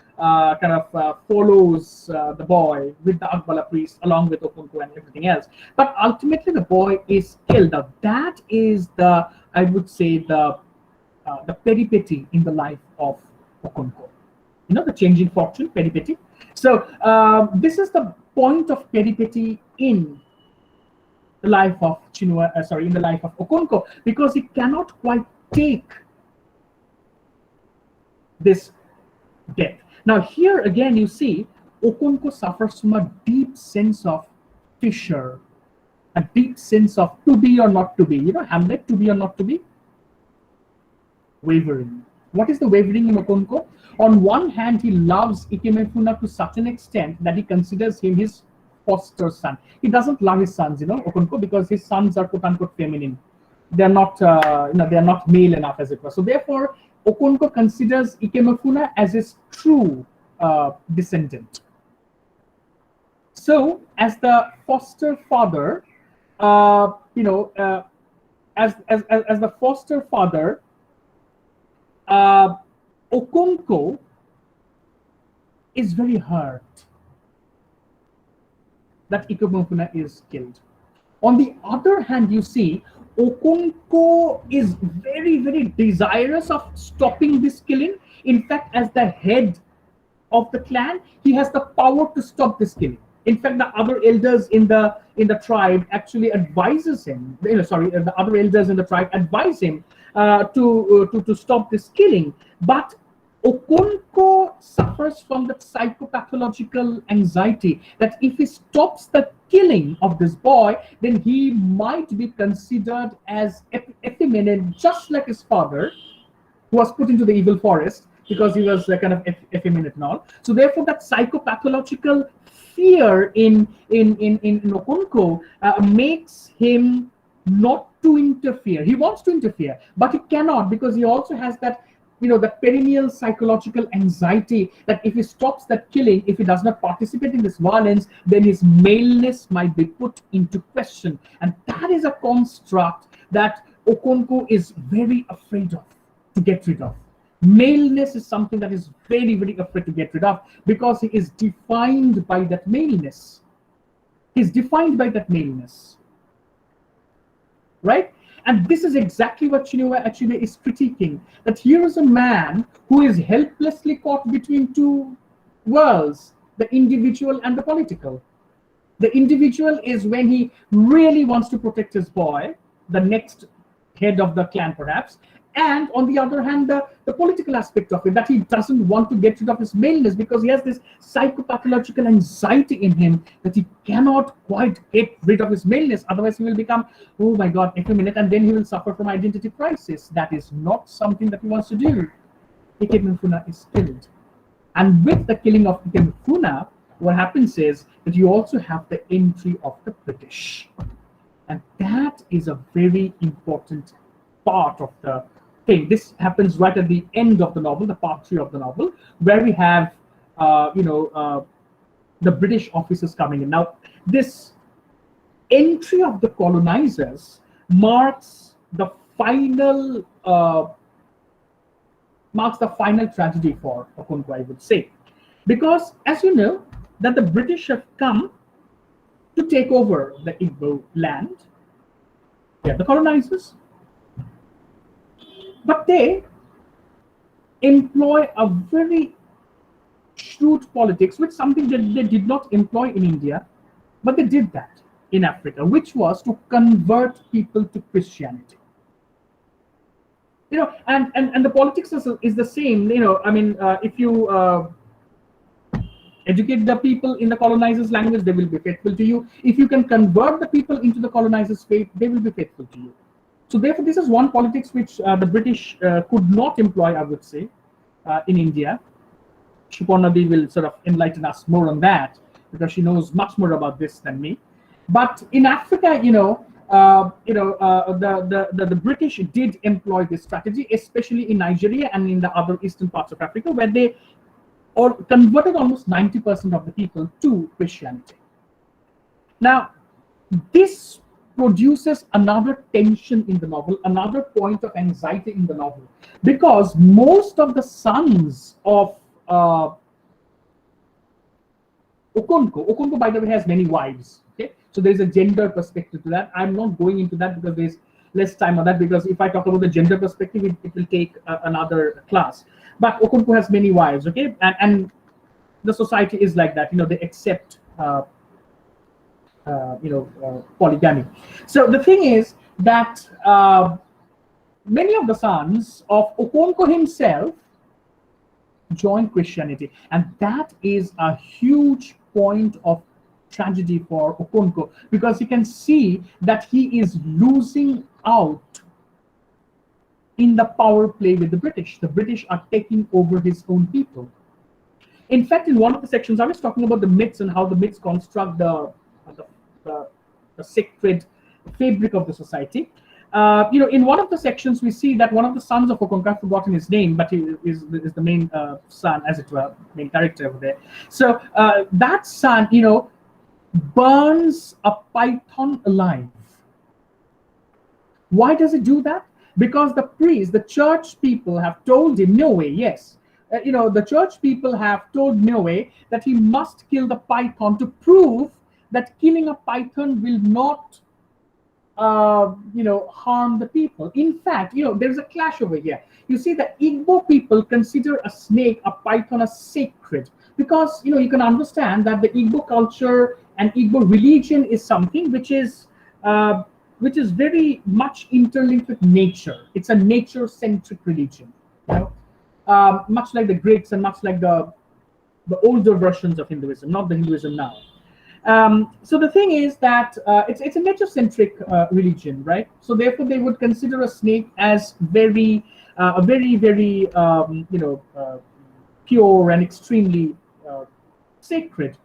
follows the boy with the Akbala priest along with Okonko and everything else. But ultimately, the boy is killed. Now, that is I would say, the peripety in the life of Okonko. The changing fortune, peripety. So this is the point of peripety in the life of Chinua, in the life of Okonko, because he cannot quite take this death. Now here again, you see Okonko suffers from a deep sense of fissure, a deep sense of to be or not to be. Hamlet, to be or not to be? Wavering. What is the wavering in Okonko? On one hand, he loves Ikemefuna to such an extent that he considers him his foster son. He doesn't love his sons, Okonko, because his sons are quote unquote feminine. They're not, they're not male enough, as it were. So therefore, Okonko considers Ikemefuna as his true descendant. So, as the foster father, as the foster father, Okonko is very hurt that Ikemefuna is killed. On the other hand, you see Okonko is very, very desirous of stopping this killing. In fact, as the head of the clan, he has the power to stop this killing. In fact, the other elders in the tribe actually advises him. The other elders in the tribe advise him to stop this killing. But Okonko suffers from that psychopathological anxiety that if he stops the killing of this boy, then he might be considered as effeminate, just like his father, who was put into the evil forest because he was kind of effeminate and all. So therefore, that psychopathological fear in Okonko makes him not to interfere. He wants to interfere, but he cannot, because he also has that the perennial psychological anxiety that if he stops that killing, if he does not participate in this violence, then his maleness might be put into question. And that is a construct that Okonko is very afraid of to get rid of. Maleness is something that is very, very afraid to get rid of, because he is defined by that maleness. He's defined by that maleness. Right? And this is exactly what Chinua Achebe is critiquing, that here is a man who is helplessly caught between two worlds, the individual and the political. The individual is when he really wants to protect his boy, the next head of the clan perhaps, and on the other hand, the political aspect of it, that he doesn't want to get rid of his maleness because he has this psychopathological anxiety in him that he cannot quite get rid of his maleness. Otherwise, he will become, oh my God, effeminate, and then he will suffer from identity crisis. That is not something that he wants to do. Ikemefuna is killed. And with the killing of Ikemefuna, what happens is that you also have the entry of the British. And that is a very important part of the thing. This happens right at the end of the novel, the part 3 of the novel, where we have, the British officers coming in. Now, this entry of the colonizers marks the final tragedy for Okonko, I would say, because as you know, that the British have come to take over the Igbo land. They are the colonizers. But they employ a very shrewd politics, which something that they did not employ in India, but they did that in Africa, which was to convert people to Christianity. And the politics is the same. If you educate the people in the colonizers' language, they will be faithful to you. If you can convert the people into the colonizers' faith, they will be faithful to you. So therefore, this is one politics which the British could not employ, I would say, in India. Shuponabi will sort of enlighten us more on that because she knows much more about this than me. But in Africa, the British did employ this strategy, especially in Nigeria and in the other eastern parts of Africa, where they or converted almost 90% of the people to Christianity. Now, this produces another tension in the novel, another point of anxiety in the novel, because most of the sons of Okonko, by the way, has many wives. Okay, so there's a gender perspective to that. I'm not going into that because there's less time on that, because if I talk about the gender perspective, it will take another class. But Okonko has many wives, okay, and the society is like that. They accept polygamy. So the thing is that many of the sons of Okonko himself join Christianity, and that is a huge point of tragedy for Okonko, because you can see that he is losing out in the power play with the British. The British are taking over his own people. In fact, in one of the sections, I was talking about the myths and how the myths construct the sacred fabric of the society. In one of the sections, we see that one of the sons of Okonko, I've forgotten his name, but he is the main son, as it were, main character over there. So that son, burns a python alive. Why does he do that? Because the priest, the church people have told him, no way, yes. The church people have told Noe that he must kill the python to prove that killing a python will not harm the people. In fact, there's a clash over here. You see, the Igbo people consider a snake, a python, as sacred, because you can understand that the Igbo culture and Igbo religion is something which is very much interlinked with nature. It's a nature-centric religion, much like the Greeks and much like the older versions of Hinduism, not the Hinduism now. So the thing is that it's a nature-centric religion, right? So therefore, they would consider a snake as very pure and extremely sacred.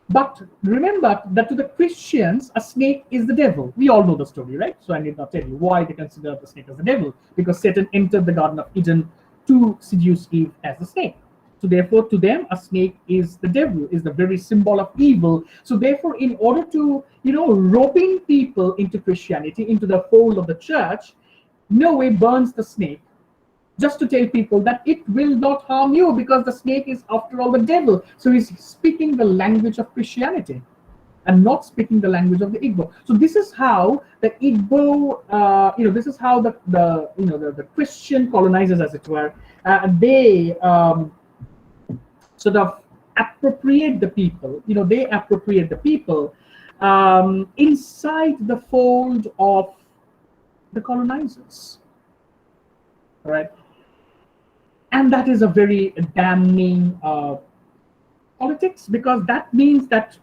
But remember that to the Christians, a snake is the devil. We all know the story, right? So I need not tell you why they consider the snake as the devil, because Satan entered the Garden of Eden to seduce Eve as a snake. So therefore, to them, a snake is the devil, is the very symbol of evil. So therefore, in order to, roping people into Christianity, into the fold of the church, Noe burns the snake just to tell people that it will not harm you, because the snake is, after all, the devil. So he's speaking the language of Christianity and not speaking the language of the Igbo. So this is how the Igbo, this is how the Christian colonizers, as it were, they sort of appropriate the people. They appropriate the people inside the fold of the colonizers. All right. And that is a very damning politics, because that means that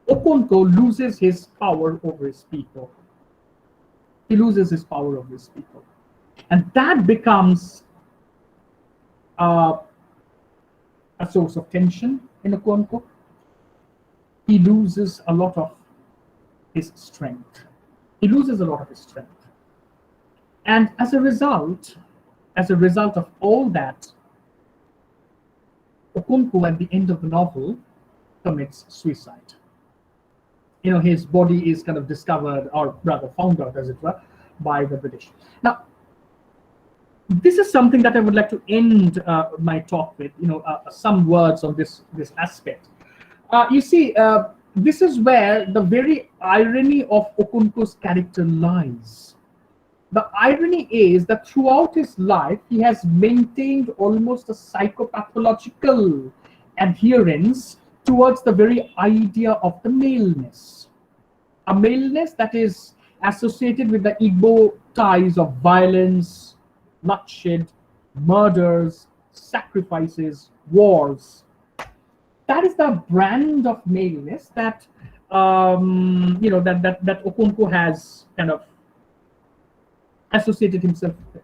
Okonko loses his power over his people. He loses his power over his people. And that becomes a source of tension in Okonko. He loses a lot of his strength. He loses a lot of his strength. And as a result of all that, Okonko, at the end of the novel, commits suicide. His body is kind of discovered, or rather found out, as it were, by the British. Now, this is something that I would like to end my talk with, some words on this aspect. You see, this is where the very irony of Okonko's character lies. The irony is that throughout his life, he has maintained almost a psychopathological adherence towards the very idea of the maleness. A maleness that is associated with the Igbo ties of violence, bloodshed, murders, sacrifices, wars. That is the brand of maleness that that Okonko has kind of associated himself with.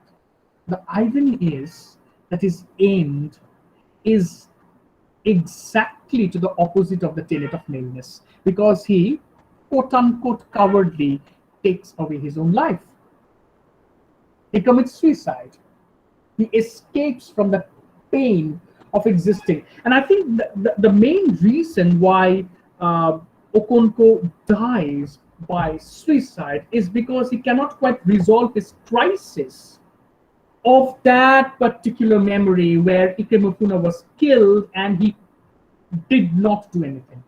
the irony is that his end is exactly to the opposite of the tenet of maleness, because he, quote unquote, cowardly takes away his own life. He commits suicide. He escapes from the pain of existing. And I think the main reason why Okonkwo dies by suicide is because he cannot quite resolve his crisis of that particular memory where Ikemefuna was killed and he did not do anything.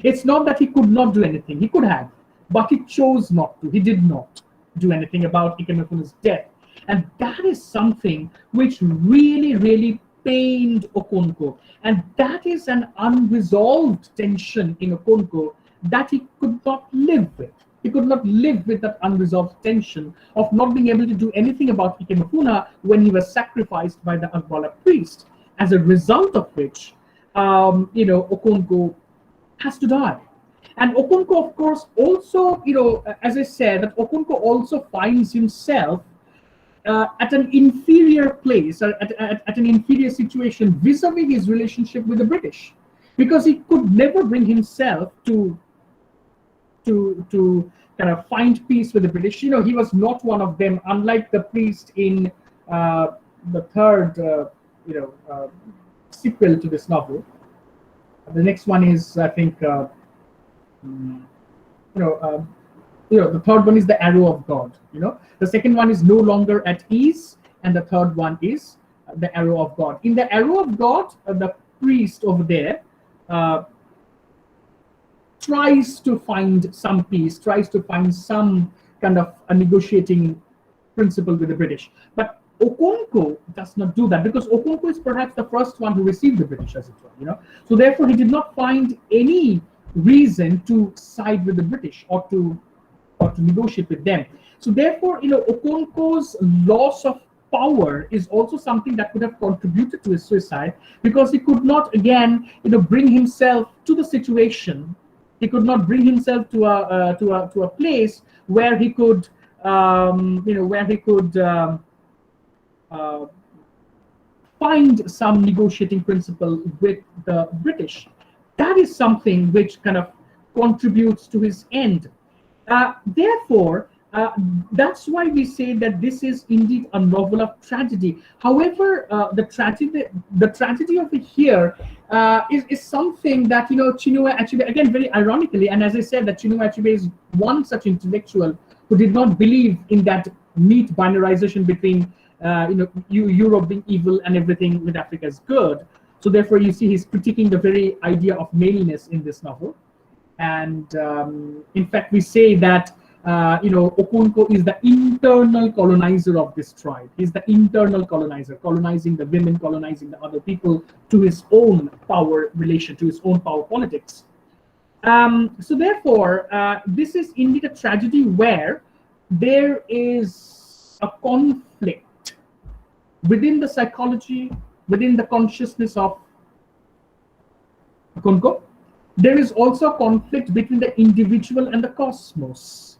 It's not that he could not do anything, he could have, but he chose not to. He did not do anything about Ikemefuna's death. And that is something which really, really pained Okonkwo. And that is an unresolved tension in Okonkwo that he could not live with. He could not live with that unresolved tension of not being able to do anything about Ikemefuna when he was sacrificed by the Agbala priest. As a result of which, Okonkwo has to die. And Okonkwo, of course, also, as I said, that Okonkwo also finds himself at an inferior place, at an inferior situation vis-a-vis his relationship with the British, because he could never bring himself to kind of find peace with the British. He was not one of them, unlike the priest in the third, sequel to this novel. The next one is, I think, the third one is the arrow of God. The second one is no longer at ease, and the third one is the arrow of God. In the arrow of God, the priest over there tries to find some peace, tries to find some kind of a negotiating principle with the British. But Okonkwo does not do that, because Okonkwo is perhaps the first one who received the British, as it were. So therefore, he did not find any reason to side with the British or to negotiate with them. So therefore, Okonkwo's loss of power is also something that could have contributed to his suicide, because he could not again, bring himself to the situation. He could not bring himself to a place where he could, find some negotiating principle with the British. That is something which kind of contributes to his end. Therefore, that's why we say that this is indeed a novel of tragedy. However, the tragedy of it here is something that Chinua Achebe, again very ironically, and as I said, that Chinua Achebe is one such intellectual who did not believe in that neat binarization between Europe being evil and everything with Africa is good. So therefore, you see he's critiquing the very idea of maleness in this novel. And in fact, we say that Okonkwo is the internal colonizer of this tribe. He's the internal colonizer, colonizing the women, colonizing the other people to his own power relation, to his own power politics. So therefore, this is indeed a tragedy where there is a conflict within the psychology, within the consciousness of Okonkwo. There is also a conflict between the individual and the cosmos,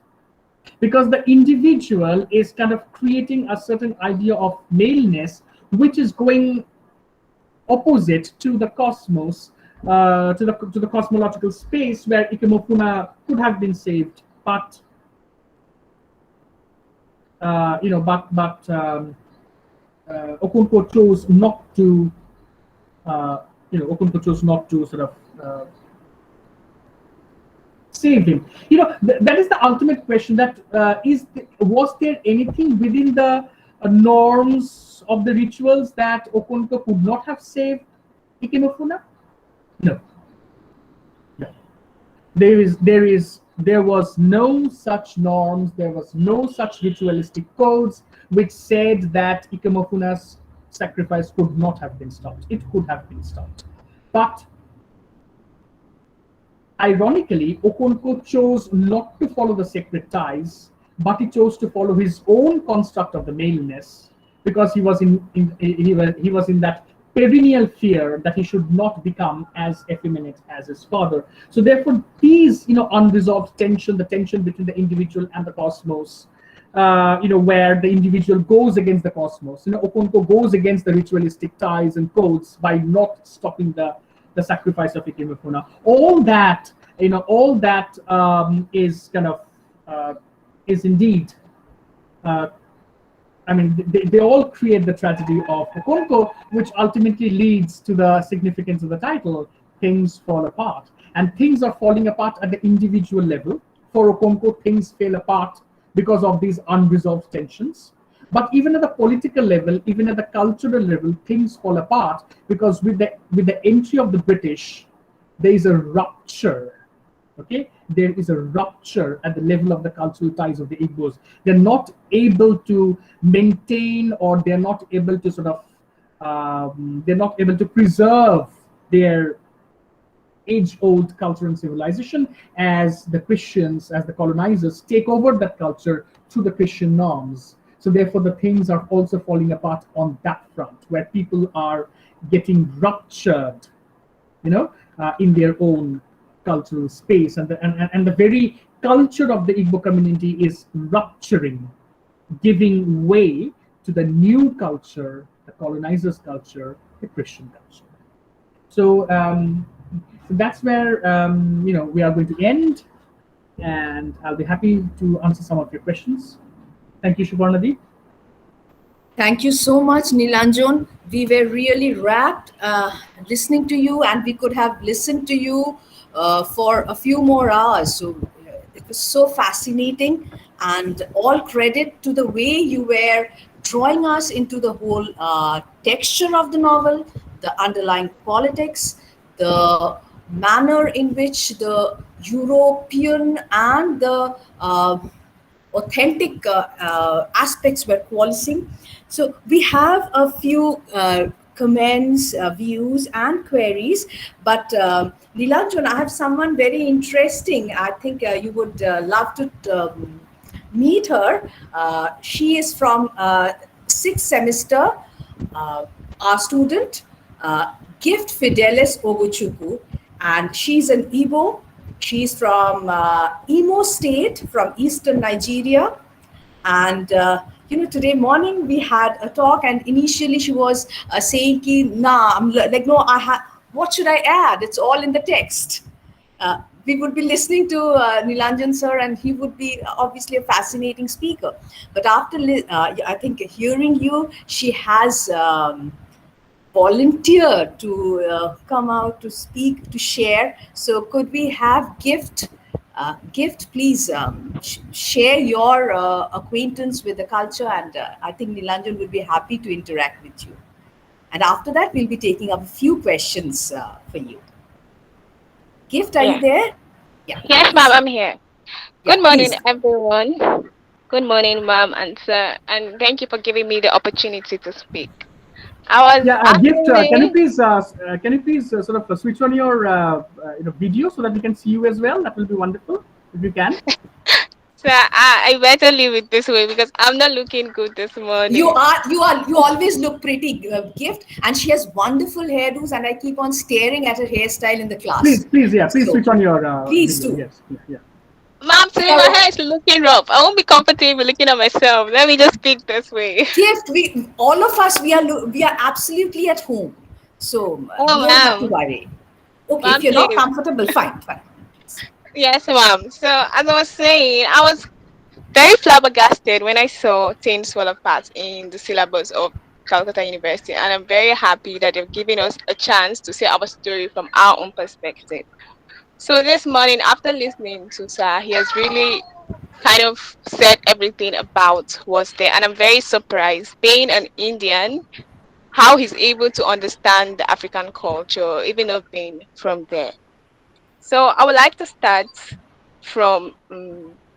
because the individual is kind of creating a certain idea of maleness, which is going opposite to the cosmos, to the cosmological space where Ikemefuna could have been saved, but Okonkwo chose not to. Okonkwo chose not to sort of save him. That is the ultimate question. That was there anything within the norms of the rituals that Okonkwo could not have saved Ikemefuna? No. There was no such norms. There was no such ritualistic codes which said that Ikemefuna's sacrifice could not have been stopped. It could have been stopped, but ironically, Okonkwo chose not to follow the sacred ties, but he chose to follow his own construct of the maleness, because he was in that perennial fear that he should not become as effeminate as his father. So therefore, these unresolved tension, the tension between the individual and the cosmos, where the individual goes against the cosmos. Okonko goes against the ritualistic ties and codes by not stopping the sacrifice of Ikemefuna. All that is kind of is indeed. Uh, they all create the tragedy of Okonko, which ultimately leads to the significance of the title, Things Fall Apart. And things are falling apart at the individual level. For Okonko, things fell apart because of these unresolved tensions. But even at the political level, even at the cultural level, things fall apart because with the entry of the British, there is a rupture. Okay, there is a rupture at the level of the cultural ties of the Igbos. They're not able to maintain, or they're not able to they're not able to preserve their age-old culture and civilization, as the Christians, as the colonizers, take over that culture through the Christian norms. So therefore, the things are also falling apart on that front, where people are getting ruptured, in their own cultural space, and the very culture of the Igbo community is rupturing, giving way to the new culture, the colonizers' culture, the Christian culture. So that's where we are going to end, and I'll be happy to answer some of your questions. Thank you, Shubarnadeep. Thank you so much, Nilanjan. We were really rapt listening to you, and we could have listened to you for a few more hours. So it was so fascinating, and all credit to the way you were drawing us into the whole texture of the novel, the underlying politics, the manner in which the European and the authentic aspects were coalescing. So we have a few comments, views, and queries. But Nilanjan, I have someone very interesting. I think you would love to meet her. She is from sixth semester, uh, our student, Gift Fidelis Oguchukwu, and she's an Igbo. She's from Imo State, from eastern Nigeria. And today morning we had a talk, and initially she was saying, ki, "Nah, like no, what should I add? It's all in the text." We would be listening to Nilanjan sir, and he would be obviously a fascinating speaker. But after I think hearing you, she has volunteered to come out to speak, to share. So could we have Gift? Gift, please share your acquaintance with the culture, and I think Nilanjan would be happy to interact with you. And after that, we'll be taking up a few questions for you. Gift, are you Yeah. there? Yeah, Yes, ma'am, please. I'm here. Yeah, Good morning, please. everyone. Good morning, ma'am and sir, and thank you for giving me the opportunity to speak. I was Yeah, Gift. actually, Can you please sort of switch on your video so that we can see you as well? That will be wonderful if you can. sir, I better leave it this way because I'm not looking good this You morning. are, you always look pretty, Gift, and she has wonderful hairdos, and I keep on staring at her hairstyle in the class. Please, yeah, please So switch on your please video. do. Yes, yeah, yeah. Ma'am, today my So, hair is looking rough. I won't be comfortable looking at myself. Let me just speak this way. Gift, we all of us, we are absolutely at home, so Oh, you don't have to ma'am. worry. Okay, if Ma'am, you're not please. comfortable, fine, fine. Yes, ma'am. So, as I was saying, I was very flabbergasted when I saw Things Fall Apart in the syllabus of Calcutta University, and I'm very happy that they've given us a chance to say our story from our own perspective. So this morning, after listening to Sir, he has really kind of said everything about what's there, and I'm very surprised, being an Indian, how he's able to understand the African culture, even though being from there. So I would like to start from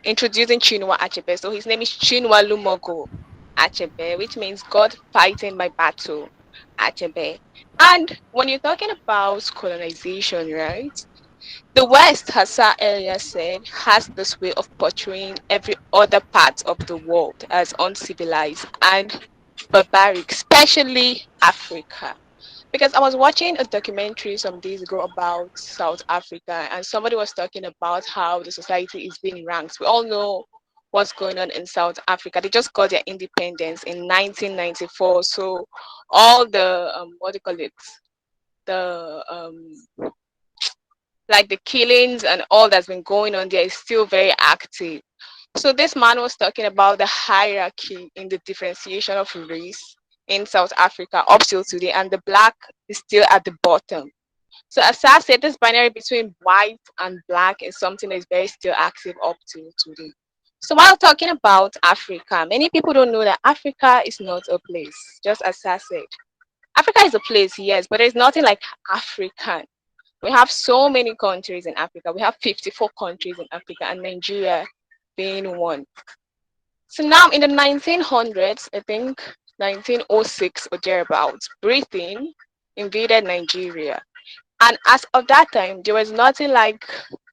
introducing Chinua Achebe. So his name is Chinua Lumogo Achebe, which means God fighting my battle, Achebe. And when you're talking about colonization, right? The West, as Sir earlier said, has this way of portraying every other part of the world as uncivilized and barbaric, especially Africa. Because I was watching a documentary some days ago about South Africa, and somebody was talking about how the society is being ranked. We all know what's going on in South Africa. They just got their independence in 1994. So all the what do you call it? The like the killings and all that's been going on there is still very active. So this man was talking about the hierarchy in the differentiation of race in South Africa up till today, and the black is still at the bottom. So as I said, this binary between white and black is something that is very still active up to today. So while talking about Africa, many people don't know that Africa is not a place, just as I said. Africa is a place, yes, but there's nothing like African. We have so many countries in Africa. We have 54 countries in Africa, and Nigeria being one. So now in the 1900s, I think 1906 or thereabouts, Britain invaded Nigeria. And as of that time, there was nothing like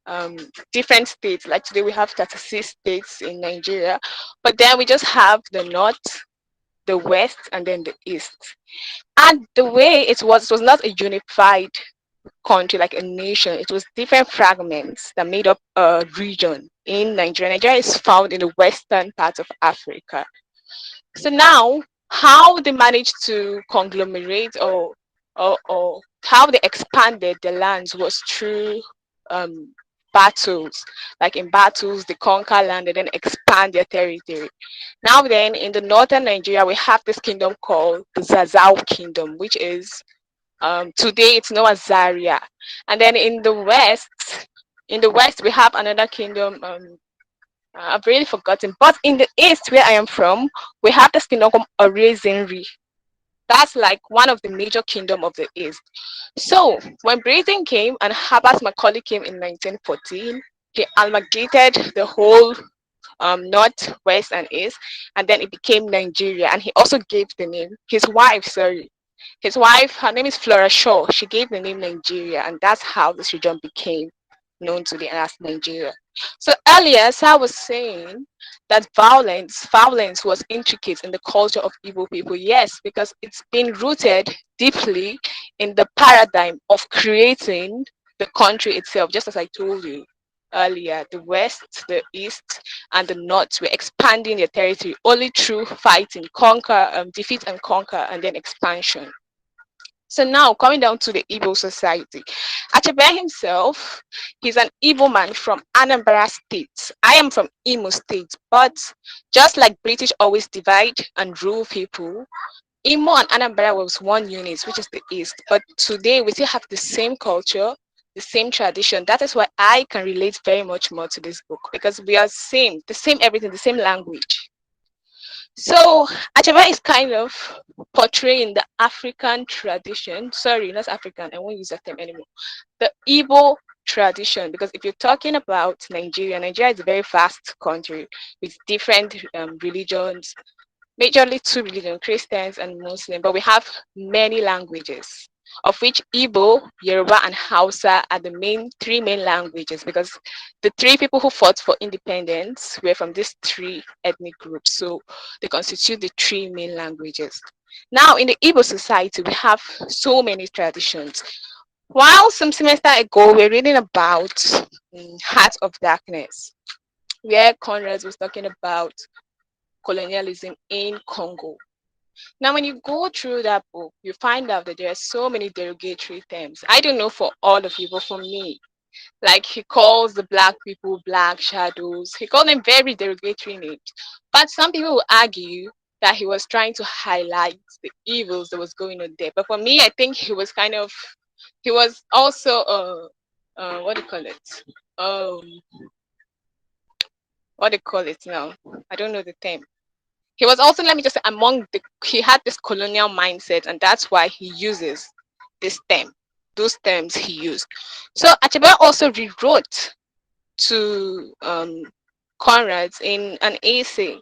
um, different states. Like today, we have 36 states in Nigeria, but then we just have the north, the west, and then the east. And the way it was not a unified country like a nation. It was different fragments that made up a region in Nigeria. Nigeria is found in the western part of Africa. So now, how they managed to conglomerate or how they expanded the lands was through um, battles. Like in battles, they conquer land and then expand their territory. Now then, in the northern Nigeria, we have this kingdom called the Zazao Kingdom, which is today it's known as Zaria. And then in the west we have another kingdom. I've really forgotten. But in the east, where I am from, we have this kingdom called Orezenri. That's like one of the major kingdom of the east. So when Britain came and Herbert Macaulay came in 1914, he amalgamated the whole north, west, and east, and then it became Nigeria. And he also gave the name his wife, her name is Flora Shaw. She gave the name Nigeria, and that's how this region became known today as Nigeria. So earlier, as I was saying, that violence was intricate in the culture of Igbo people. Yes, because it's been rooted deeply in the paradigm of creating the country itself, just as I told you earlier. The west, the east, and the north were expanding their territory only through fighting, conquer, defeat and conquer, and then expansion. So now coming down to the Igbo society, Achebe himself, he's an Igbo man from Anambra State. I am from Imo State, but just like British always divide and rule people, Imo and Anambra was one unit, which is the East. But today we still have the same culture, the same tradition. That is why I can relate very much more to this book because we are the same everything, the same language. So Achebe is kind of portraying the African tradition. Sorry, not African. I won't use that term anymore. The Igbo tradition, because if you're talking about Nigeria, Nigeria is a very vast country with different religions, majorly two religions, Christians and Muslim, but we have many languages, of which Igbo, Yoruba, and Hausa are the three main languages because the three people who fought for independence were from these three ethnic groups. So they constitute the three main languages. Now, in the Igbo society, we have so many traditions. While some semester ago, we are reading about Heart of Darkness, where Conrad was talking about colonialism in Congo. Now, when you go through that book, you find out that there are so many derogatory terms. I don't know for all of you, but for me, like he calls the black people black shadows. He called them very derogatory names. But some people will argue that he was trying to highlight the evils that was going on there. But for me, I think he was also what do you call it? What do you call it now? I don't know the term. He was also, let me just say, he had this colonial mindset, and that's why he uses this term, those terms he used. So Achebe also rewrote to Conrad in an essay.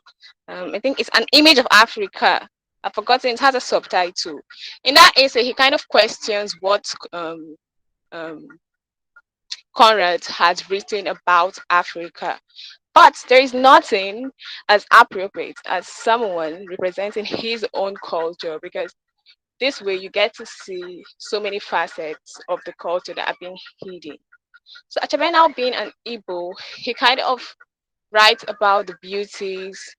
I think it's an image of Africa. I've forgotten, it has a subtitle. In that essay, he kind of questions what Conrad has written about Africa. But there is nothing as appropriate as someone representing his own culture because this way you get to see so many facets of the culture that are being hidden. So Achebe now being an Igbo, he kind of writes about the beauties,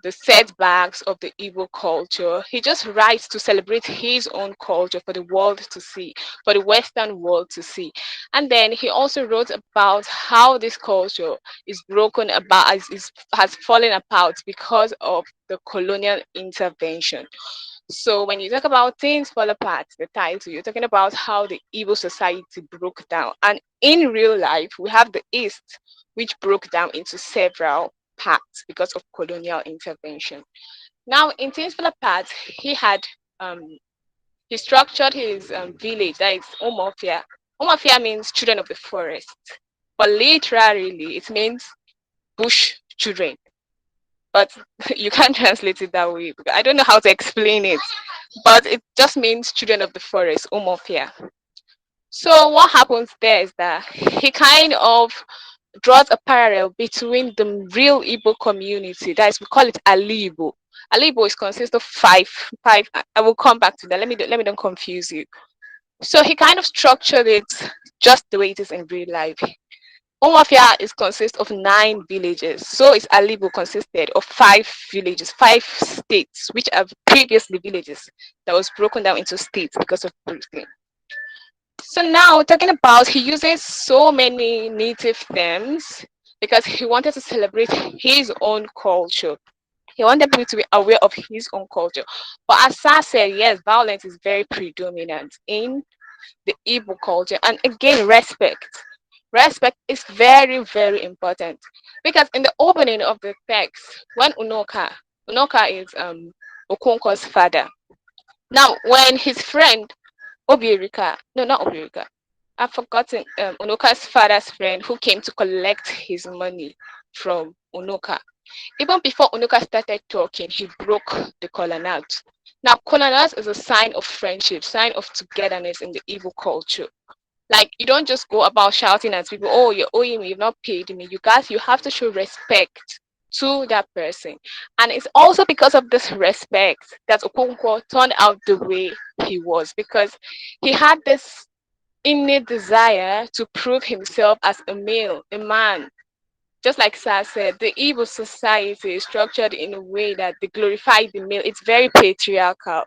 the setbacks of the Igbo culture. He just writes to celebrate his own culture for the world to see, for the Western world to see. And then he also wrote about how this culture is broken about, has fallen apart because of the colonial intervention. So when you talk about things fall apart, the title, you're talking about how the Igbo society broke down. And in real life, we have the East, which broke down into several parts because of colonial intervention. Now, in things fall apart, um, he structured his village, that is Omofia. Omofia means children of the forest, but literally it means bush children. But you can't translate it that way because I don't know how to explain it. But it just means children of the forest, Omofia. So what happens there is that he kind of draws a parallel between the real Igbo community, that is, we call it Alibo. Alibo is consists of five. I will come back to that. Let me don't confuse you. So he kind of structured it just the way it is in real life. Omafia is consists of 9 villages. So is Alibo consisted of 5 villages, 5 states, which are previously villages that was broken down into states because of Britain. So now talking about, he uses so many native terms because he wanted to celebrate his own culture. He wanted people to be aware of his own culture. But as Sa said, yes, violence is very predominant in the Igbo culture. And again, respect. Respect is very, very important. Because in the opening of the text, when Unoka is Okonkwo's father. Now, when his friend Obierika, no, not Obierika, I've forgotten Unoka's father's friend who came to collect his money from Unoka. Even before Unoka started talking, he broke the colonels. Now, colonels is a sign of friendship, sign of togetherness in the Igbo culture. Like, you don't just go about shouting at people, oh, you're owing me, you've not paid me. You have to show respect to that person. And it's also because of this respect that Okonkwo turned out the way he was, because he had this innate desire to prove himself as a male, a man. Just like Sar said, the Igbo society is structured in a way that they glorify the male. It's very patriarchal.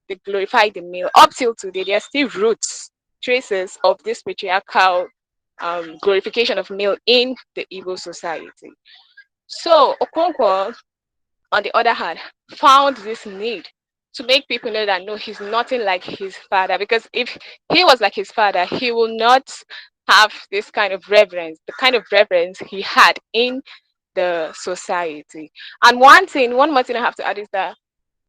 They glorify the male. Up till today, there are still roots, traces of this patriarchal glorification of male in the Igbo society. So Okonkwo, on the other hand, found this need to make people know that no, he's nothing like his father. Because if he was like his father, he will not have this kind of reverence, the kind of reverence he had in the society. And one more thing I have to add is that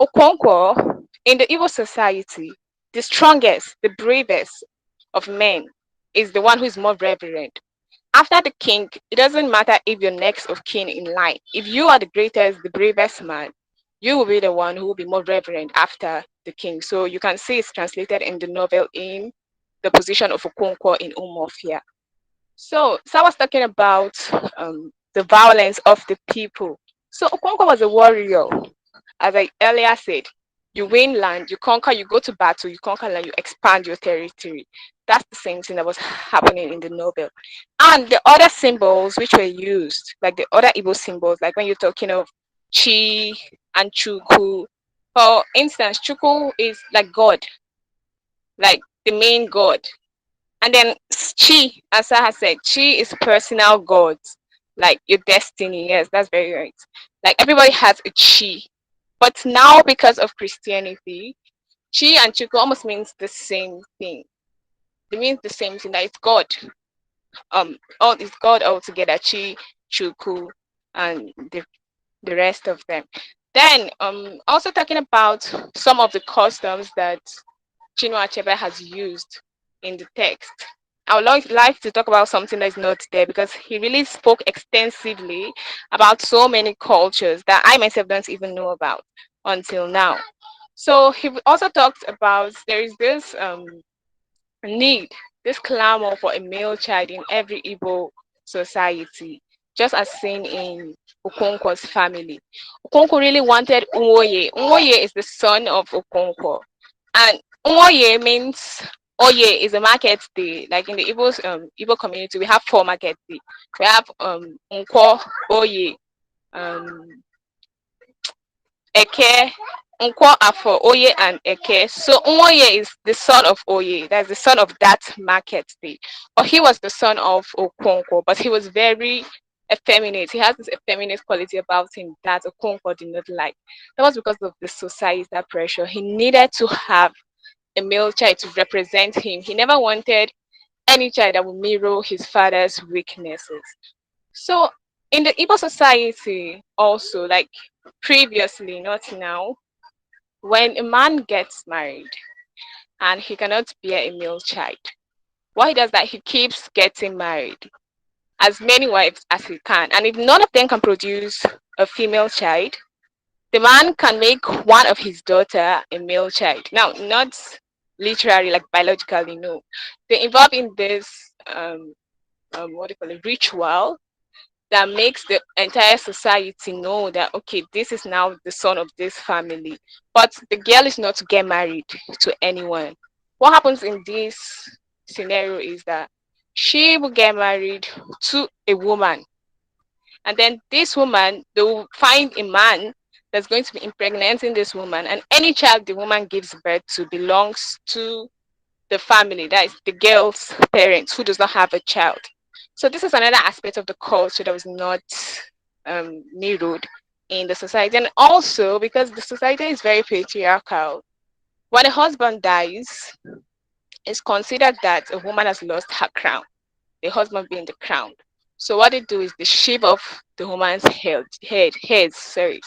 Okonkwo, in the Igbo society, the strongest, the bravest of men is the one who is more reverent. After the king, it doesn't matter if you're next of kin in line. If you are the greatest, the bravest man, you will be the one who will be more reverent after the king. So you can see it's translated in the novel in the position of Okonkwo in Umofia. So I was talking about the violence of the people. So Okonkwo was a warrior. As I earlier said, you win land, you conquer, you go to battle, you conquer land, you expand your territory. That's the same thing that was happening in the novel. And the other symbols which were used, like the other Igbo symbols, like when you're talking of Chi and Chuku. For instance, Chuku is like God, like the main God. And then Chi, as I has said, Chi is personal God, like your destiny. Yes, that's very right. Like everybody has a Chi. But now, because of Christianity, Chi and Chuku almost means the same thing. It means the same thing, that it's God. All is God altogether, Chi, Chuku, and the rest of them. Then also talking about some of the customs that Chinua Achebe has used in the text. I would like to talk about something that is not there, because he really spoke extensively about so many cultures that I myself don't even know about until now. So he also talked about there is this need, this clamor for a male child in every Igbo society, just as seen in Okonkwo's family. Okonkwo really wanted Unwoye. Unwoye is the son of Okonkwo. And Unwoye means Oye is a market day. Like in the Igbo community, we have 4 market day. We have Nkwo, Oye, um Eke, Nkwo, Afo, Oye, and Eke. So Oye is the son of Oye. That's the son of that market day. Or he was the son of Okonkwo, but he was very effeminate. He has this effeminate quality about him that Okonkwo did not like. That was because of the societal pressure. He needed to have a male child to represent him. He never wanted any child that would mirror his father's weaknesses. So in the Igbo society also, like previously, not now, when a man gets married and he cannot bear a male child, what he does that he keeps getting married as many wives as he can. And if none of them can produce a female child, the man can make one of his daughter a male child. Now, not literally like biologically, no. They involve in this what do you call it, ritual that makes the entire society know that okay, this is now the son of this family. But the girl is not to get married to anyone. What happens in this scenario is that she will get married to a woman, and then this woman, they will find a man that's going to be impregnating this woman, and any child the woman gives birth to belongs to the family, that is the girl's parents who does not have a child. So this is another aspect of the culture that was not mirrored in the society. And also because the society is very patriarchal, when a husband dies, it's considered that a woman has lost her crown, the husband being the crown. So what they do is they shave off the woman's head, sorry.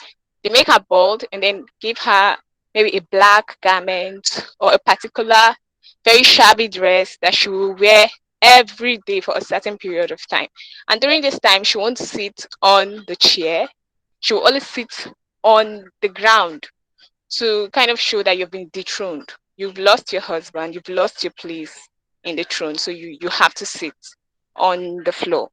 They make her bald and then give her maybe a black garment or a particular very shabby dress that she will wear every day for a certain period of time. And during this time, she won't sit on the chair. She will only sit on the ground to kind of show that you've been dethroned. You've lost your husband, you've lost your place in the throne. So you have to sit on the floor.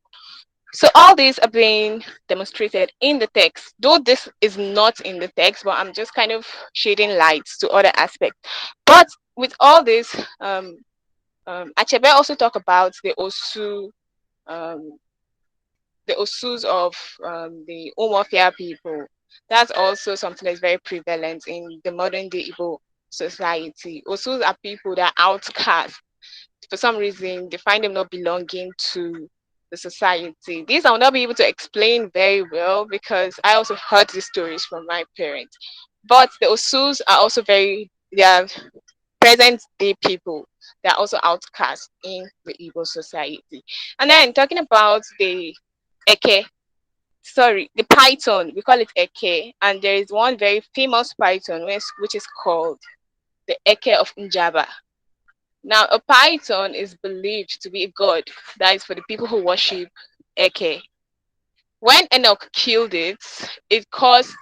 So all these are being demonstrated in the text, though this is not in the text, but I'm just kind of shading lights to other aspects. But with all this, Achebe also talk about um, the Osus of the Umofia people. That's also something that's very prevalent in the modern day Igbo society. Osus are people that are outcast. For some reason, they find them not belonging to the society. These I will not be able to explain very well because I also heard these stories from my parents. But the Osus are also they are present day people. They're also outcast in the Igbo society. And then talking about the Eke, sorry, the python, we call it Eke, and there is one very famous python which is called the Eke of Njaba. Now, a python is believed to be a god that is for the people who worship Eke. When Enoch killed it, it caused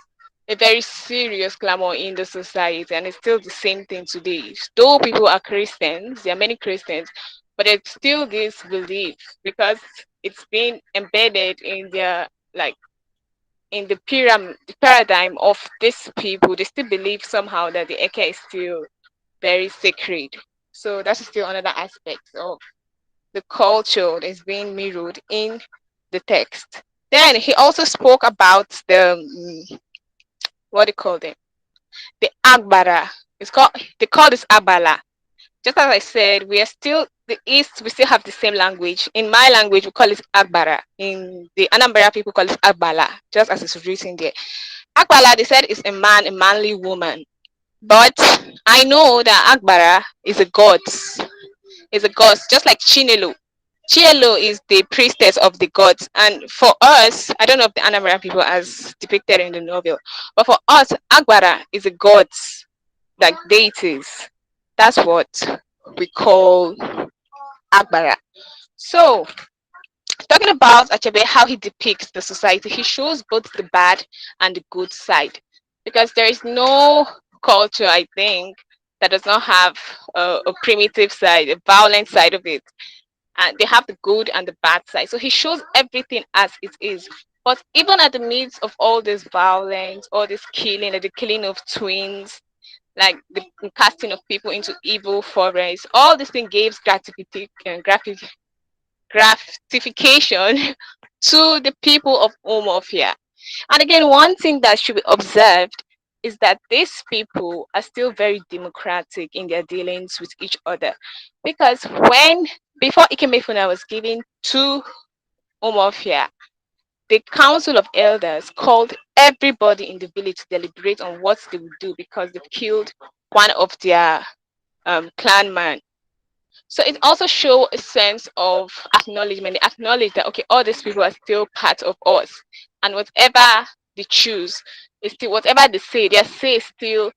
a very serious clamor in the society, and it's still the same thing today. Though people are Christians, there are many Christians, but it's still this belief because it's been embedded in their like in the pyramid the paradigm of these people. They still believe somehow that the Eke is still very sacred. So that's still another aspect of the culture that's being mirrored in the text. Then he also spoke about the what do you call them? The Agbara. It's called they call this Abala. Just as I said, we are still the East. We still have the same language. In my language, we call it Agbara. In the Anambra people call it Agbala, just as it's written there. Agbala, they said, is a man, a manly woman. But I know that Agbara is a god. Is a god, just like Chinelo. Chinelo is the priestess of the gods. And for us, I don't know if the Anambra people as depicted in the novel, but for us, Agbara is a god, like deities. That's what we call Agbara. So, talking about Achebe, how he depicts the society, he shows both the bad and the good side. Because there is no culture, I think, that does not have a primitive side, a violent side of it. And they have the good and the bad side. So he shows everything as it is. But even at the midst of all this violence, all this killing, like the killing of twins, like the casting of people into evil forests. All these things gives gratification to the people of Umofia. And again, one thing that should be observed is that these people are still very democratic in their dealings with each other. Because before Ikemefuna was given to Umofia, the council of elders called everybody in the village to deliberate on what they would do because they've killed one of their clanmen. So it also shows a sense of acknowledgement. They acknowledge that okay, all these people are still part of us, and whatever they choose is still whatever they say. Their say still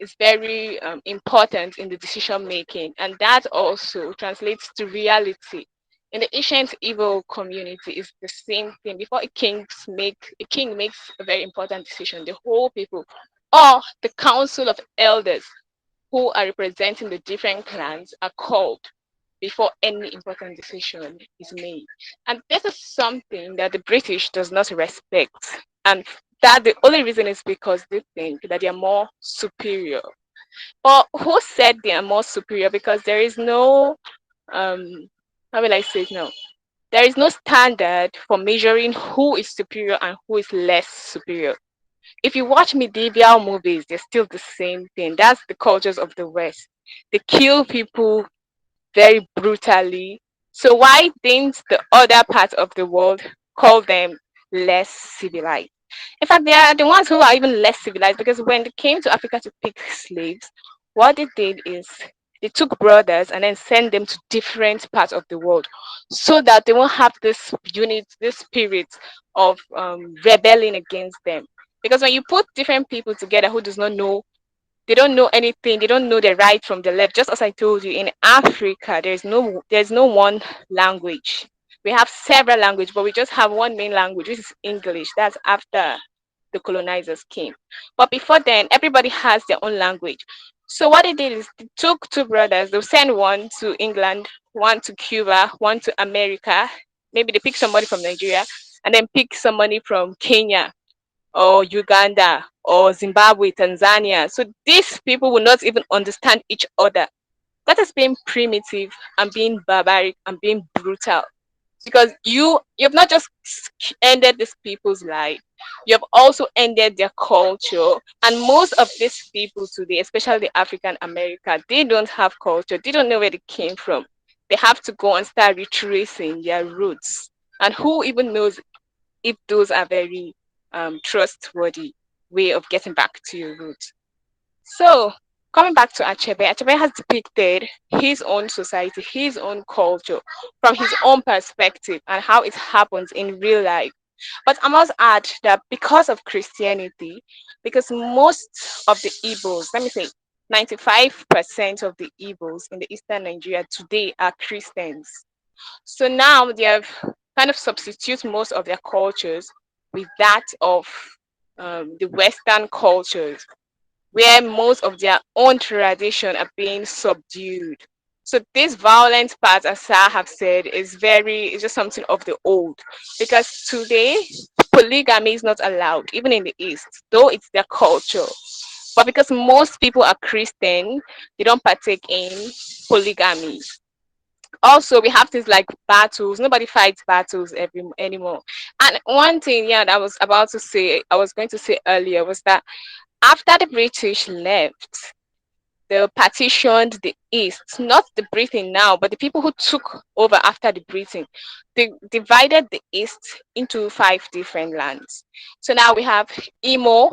is very important in the decision making, and that also translates to reality. In the ancient evil community, is the same thing. Before a king makes a very important decision, the whole people or the council of elders who are representing the different clans are called before any important decision is made. And this is something that the British does not respect. And that the only reason is because they think that they are more superior. But who said they are more superior? Because there is no how will I say it now? There is no standard for measuring who is superior and who is less superior. If you watch medieval movies, they're still the same thing. That's the cultures of the West. They kill people very brutally. So why didn't the other parts of the world call them less civilized? In fact, they are the ones who are even less civilized because when they came to Africa to pick slaves, what they did is they took brothers and then sent them to different parts of the world so that they won't have this unit, this spirit of rebelling against them. Because when you put different people together who does not know, they don't know anything, they don't know the right from the left. Just as I told you, in Africa, there's no one language. We have several languages, but we just have one main language, which is English. That's after the colonizers came. But before then, everybody has their own language. So what they did is they took two brothers, they'll send one to England, one to Cuba, one to America. Maybe they pick somebody from Nigeria and then pick somebody from Kenya or Uganda or Zimbabwe, Tanzania. So these people will not even understand each other. That is being primitive and being barbaric and being brutal. Because you've not just ended these people's life, you have also ended their culture. And most of these people today, especially the African American, they don't have culture. They don't know where they came from. They have to go and start retracing their roots. And who even knows if those are very trustworthy way of getting back to your roots. So coming back to Achebe, Achebe has depicted his own society, his own culture from his own perspective and how it happens in real life. But I must add that because of Christianity, because most of the Igbos, let me say 95% of the Igbos in the eastern Nigeria today are Christians. So now they have kind of substitute most of their cultures with that of the Western cultures, where most of their own tradition are being subdued. So this violent part, as I have said, it's just something of the old. Because today, polygamy is not allowed, even in the East, though it's their culture. But because most people are Christian, they don't partake in polygamy. Also, we have things like battles. Nobody fights battles anymore. And one thing, yeah, that I was going to say earlier was that after the British left, they partitioned the East, not the Britain now, but the people who took over after the Britain. They divided the East into 5 different lands. So now we have Imo,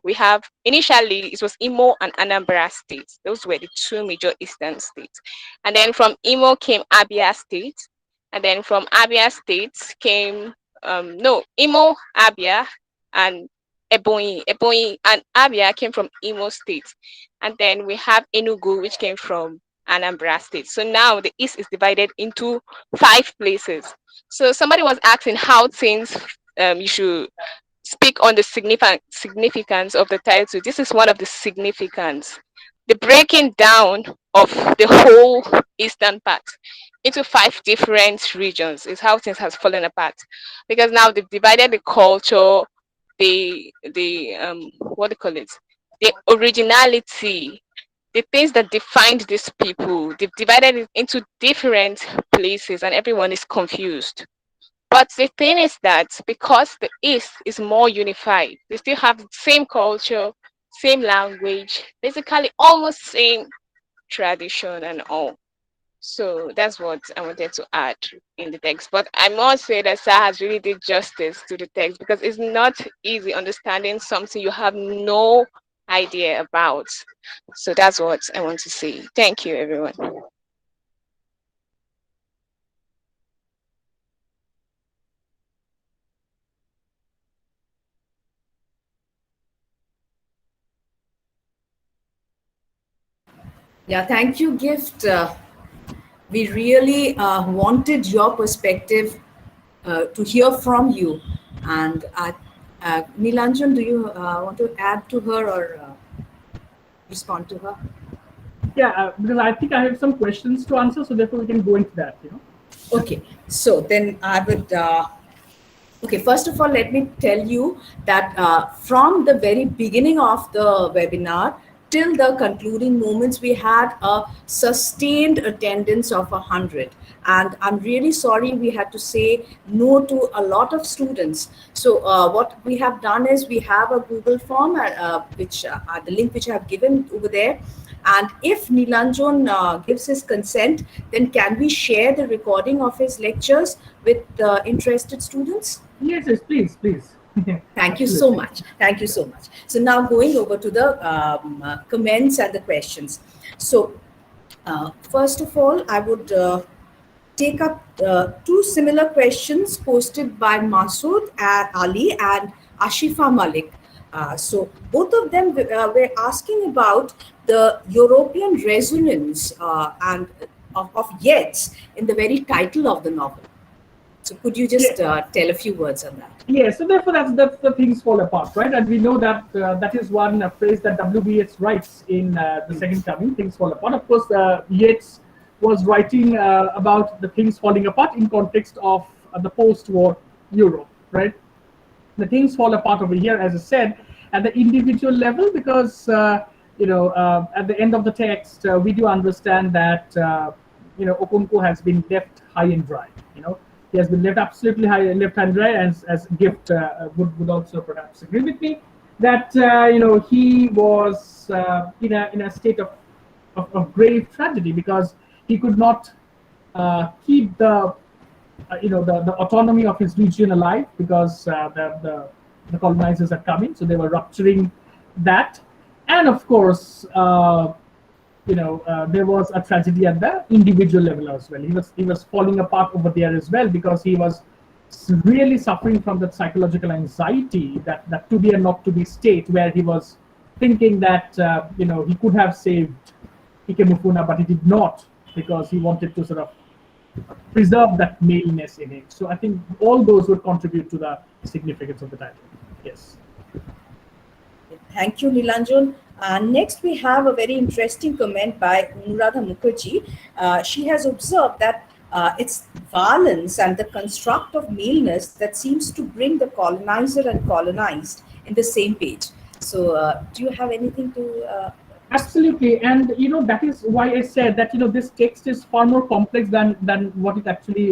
we have initially it was Imo and Anambra states. Those were the two major eastern states. And then from Imo came Abia State. And then from Abia State came no, Imo, Abia, and Ebonyi. Ebonyi and Abia came from Imo State. And then we have Enugu, which came from Anambra State. So now the East is divided into 5 places. So somebody was asking how things you should speak on the significance of the title. This is one of the significance. The breaking down of the whole eastern part into 5 different regions is how things has fallen apart. Because now they've divided the culture, the what do you call it? the originality, the things that defined these people. They've divided it into different places and everyone is confused. But the thing is that because the East is more unified, they still have the same culture, same language, basically almost same tradition and all. So that's what I wanted to add in the text. But I must say that Sir has really did justice to the text because it's not easy understanding something you have no idea about. So that's what I want to say. Thank you, everyone. Yeah, thank you, Gift. We really wanted your perspective to hear from you. And Nilanjan, do you want to add to her or respond to her? Yeah, because I think I have some questions to answer, so therefore we can go into that. Okay, so then I would. Okay, first of all, let me tell you that from the very beginning of the webinar till the concluding moments, we had a sustained attendance of 100. And I'm really sorry we had to say no to a lot of students. So what we have done is we have a Google form, which the link which I have given over there. And if Nilanjan gives his consent, then can we share the recording of his lectures with interested students? Yes, yes, please, please. Thank you so Absolutely. much. Thank you so much. So now going over to the comments and the questions. So first of all, I would take up two similar questions posted by Masood Ali and Ashifa Malik. So both of them were asking about the European resonance and of Yeats in the very title of the novel. So could you Yeah, just tell a few words on that? yeah. So therefore, that's the things fall apart, right? And we know that that is one phrase that W.B. Yeats writes in the Second Coming. Things fall apart. Of course, Yeats was writing about the things falling apart in context of the post-war Europe, right? The things fall apart over here, as I said, at the individual level, because at the end of the text, we do understand that Okonkwo has been left high and dry. He has been left absolutely left and dry, as Gift would also perhaps agree with me that he was in a state of grave tragedy because he could not keep the autonomy of his region alive because the colonizers had come in, so they were rupturing that, and of course, there was a tragedy at the individual level as well. He was falling apart over there as well because he was really suffering from that psychological anxiety, that to be and not to be state, where he was thinking that he could have saved Ikemufuna, but he did not because he wanted to sort of preserve that maleness in it. So I think all those would contribute to the significance of the title. Yes. Thank you, Nilanjan. Next, we have a very interesting comment by Anuradha Mukherjee. She has observed that it's violence and the construct of maleness that seems to bring the colonizer and colonized in the same page. So, do you have anything to? Absolutely, and that is why I said that this text is far more complex than what it actually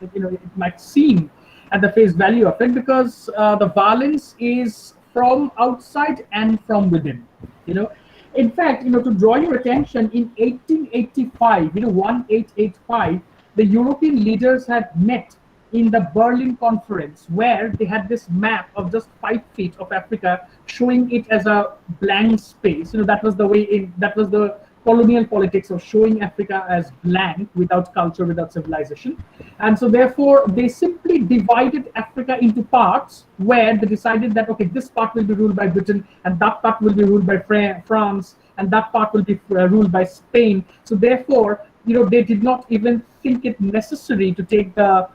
it might seem at the face value of it, because the violence is from outside and from within. You know, in fact, to draw your attention, in 1885, 1885, the European leaders had met in the Berlin Conference, where they had this map of just 5 feet of Africa, showing it as a blank space. That was the way in that was the colonial politics of showing Africa as blank, without culture, without civilization. And so therefore they simply divided Africa into parts, where they decided that, okay, this part will be ruled by Britain, and that part will be ruled by France, and that part will be ruled by Spain. So therefore, they did not even think it necessary to take the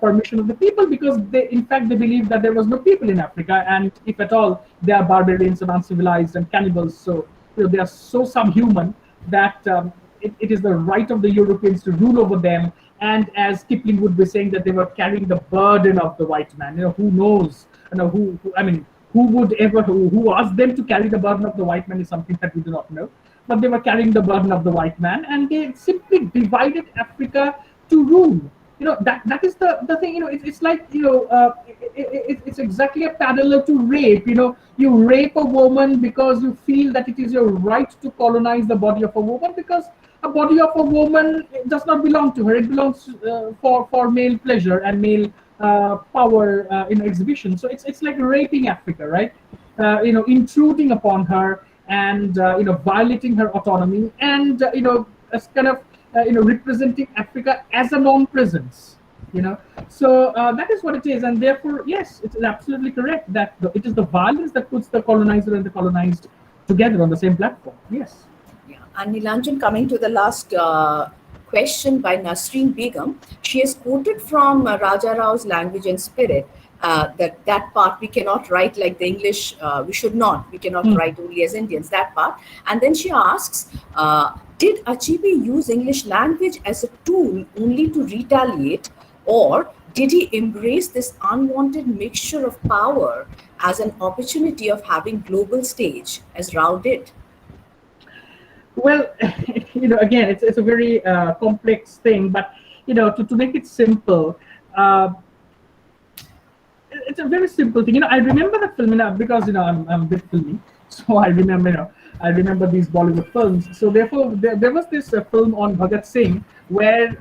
permission of the people, because in fact they believed that there was no people in Africa, and if at all, they are barbarians and uncivilized and cannibals. So they are so subhuman that it is the right of the Europeans to rule over them. And as Kipling would be saying, that they were carrying the burden of the white man. Who knows? Who I mean, who asked them to carry the burden of the white man is something that we do not know. But they were carrying the burden of the white man, and they simply divided Africa to rule. That is the thing. It's like, it's exactly a parallel to rape. You rape a woman because you feel that it is your right to colonize the body of a woman, because a body of a woman does not belong to her. It belongs for male pleasure and male power in exhibition. So it's like raping Africa, right? Intruding upon her, and violating her autonomy, and as kind of representing Africa as a non-presence. So that is what it is, and therefore, yes, it's absolutely correct that it is the violence that puts the colonizer and the colonized together on the same platform. Yes. Yeah. And Nilanjan, coming to the last question by Nasreen Begum, she has quoted from Raja Rao's Language and Spirit, that part we cannot write like the English, we should not, we cannot write only as Indians, that part. And then she asks, did Achebe use English language as a tool only to retaliate, or did he embrace this unwanted mixture of power as an opportunity of having global stage, as Rao did? Well, again, it's a very complex thing, but to make it simple, it's a very simple thing. I remember the film, because I'm a bit filmy, so I remember these Bollywood films. So therefore, there was this film on Bhagat Singh where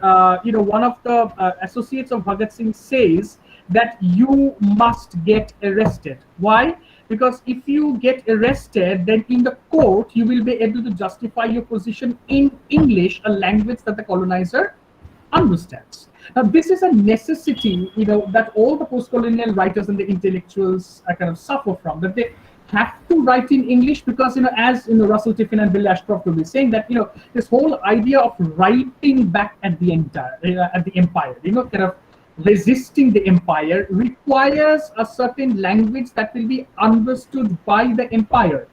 one of the associates of Bhagat Singh says that you must get arrested. Why? Because if you get arrested, then in the court you will be able to justify your position in English, a language that the colonizer understands. Now, this is a necessity, that all the post-colonial writers and the intellectuals kind of suffer from, that they have to write in English, because, as Russell Tiffin and Bill Ashcroft will be saying, that, this whole idea of writing back at the empire, kind of resisting the empire, requires a certain language that will be understood by the empire.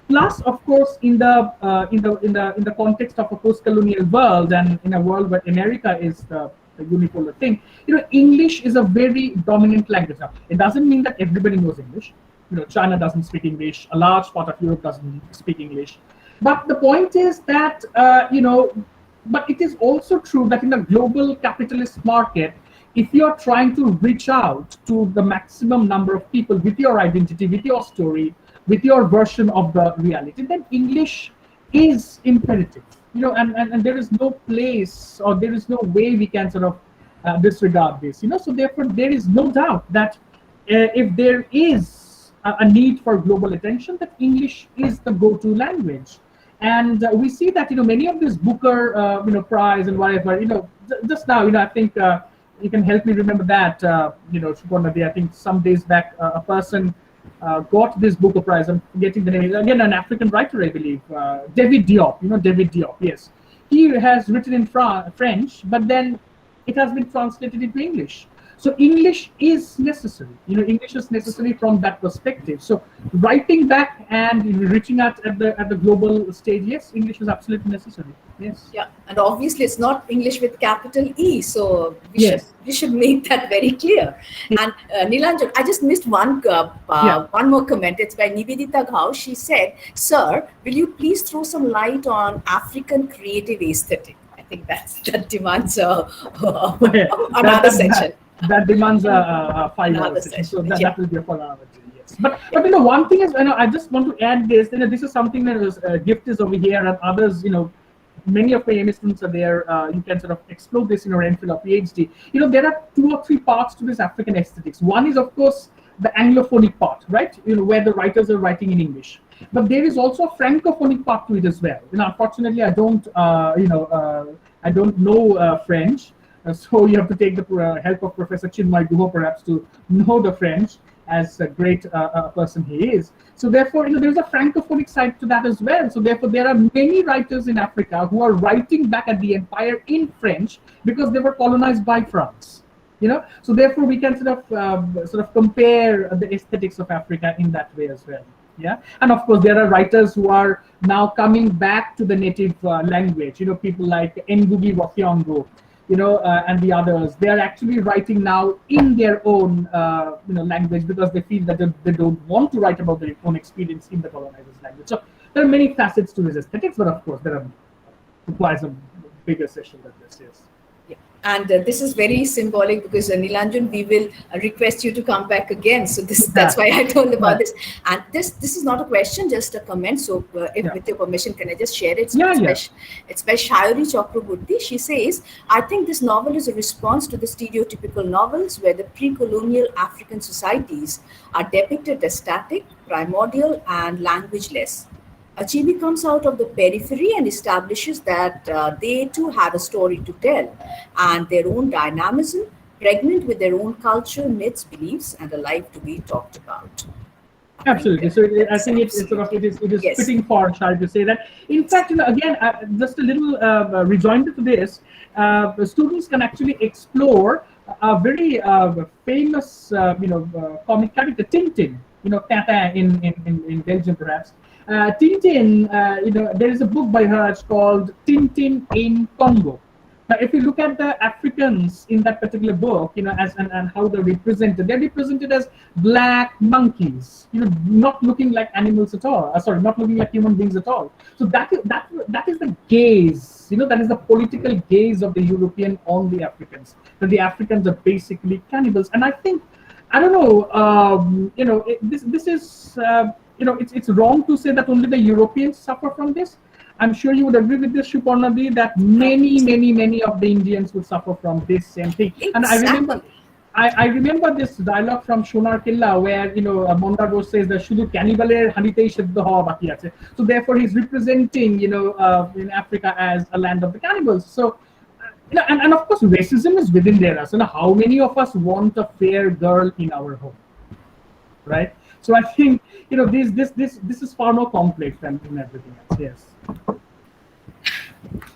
Plus, of course, in the context of a post-colonial world, and in a world where America is the unipolar thing, English is a very dominant language. Now, it doesn't mean that everybody knows English. China doesn't speak English. A large part of Europe doesn't speak English. But the point is that but it is also true that in a global capitalist market, if you are trying to reach out to the maximum number of people with your identity, with your story, with your version of the reality, then English is imperative. And there is no place, or there is no way we can sort of disregard this. So therefore, there is no doubt that if there is a need for global attention, that English is the go-to language. And we see that many of this Booker prize and whatever, just now, I think you can help me remember that, Shubhana, I think some days back a person got this Booker Prize. I'm forgetting the name. Again, an African writer, I believe. David Diop. David Diop. Yes, he has written in French, but then it has been translated into English. So English is necessary. English is necessary from that perspective. So writing back and reaching out at the global stage, yes, English is absolutely necessary. Yes. Yeah, and obviously it's not English with capital E. So we should make that very clear. And Nilanjan, I just missed one more comment. It's by Nivedita Ghao. She said, "Sir, will you please throw some light on African creative aesthetic?" I think that demands another section. That demands a 5-hour session. So that will be a 4-hour session, yes. But one thing is, I just want to add this. This is something that is Gift is over here, and others, many of my MA students are there. You can sort of explore this in your MPhil or PhD. There are 2 or 3 parts to this African aesthetics. One is, of course, the Anglophonic part, right? Where the writers are writing in English. But there is also a Francophonic part to it as well. Unfortunately, I don't know French. So you have to take the help of Professor Chinua perhaps to know the French, as a great person he is. So therefore, there's a Francophonic side to that as well. So therefore, there are many writers in Africa who are writing back at the empire in French because they were colonized by France. So therefore, we can sort of compare the aesthetics of Africa in that way as well. Yeah, and of course, there are writers who are now coming back to the native language. People like Ngugi wa Thiong'o, and the others, they are actually writing now in their own, language, because they feel that they don't want to write about their own experience in the colonizer's language. So there are many facets to this aesthetics, but of course, there are requires a bigger session than this. Yes. Yeah. And this is very symbolic because Nilanjan, we will request you to come back again. So that's why I told about Right. this. And this is not a question, just a comment. So if Yeah. with your permission, can I just share it? Yeah. It's by Shayuri Chakraborty. She says, I think this novel is a response to the stereotypical novels where the pre-colonial African societies are depicted as static, primordial, and languageless. Achebe comes out of the periphery and establishes that they too have a story to tell and their own dynamism, pregnant with their own culture, myths, beliefs, and a life to be talked about. Absolutely. So I That's think it is yes. fitting for Shari to say that. In fact, again, just a little rejoinder to this. Students can actually explore a very famous, comic character, Tintin. Tintin in Belgium, perhaps. Tintin, there is a book by her. It's called Tintin in Congo. Now, if you look at the Africans in that particular book, as and how they're represented as black monkeys, not looking like animals at all. Sorry, not looking like human beings at all. So that is the gaze, that is the political gaze of the European on the Africans. That the Africans are basically cannibals, and I think, I don't know, this is, it's wrong to say that only the Europeans suffer from this. I'm sure you would agree with this, Shuparnadi, that many of the Indians would suffer from this same thing. Exactly. And I remember this dialogue from Shonar Killa where Mondar Bose says that Shudu Cannibaler Hanitei Shibdo Hawa Baki Ache. So therefore he's representing in Africa as a land of the cannibals. So and of course racism is within there. So how many of us want a fair girl in our home, right? So I think this is far more complex than everything else. Yes.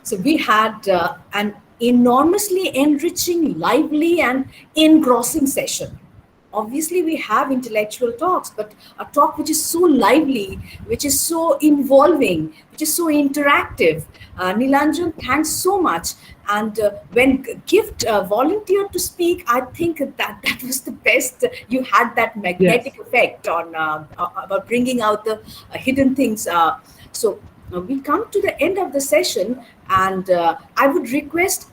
So we had an enormously enriching, lively, and engrossing session. Obviously, we have intellectual talks, but a talk which is so lively, which is so involving, which is so interactive. Nilanjan, thanks so much. And when Gift volunteered to speak, I think that was the best. You had that magnetic effect on about bringing out the hidden things. So we come to the end of the session, and I would request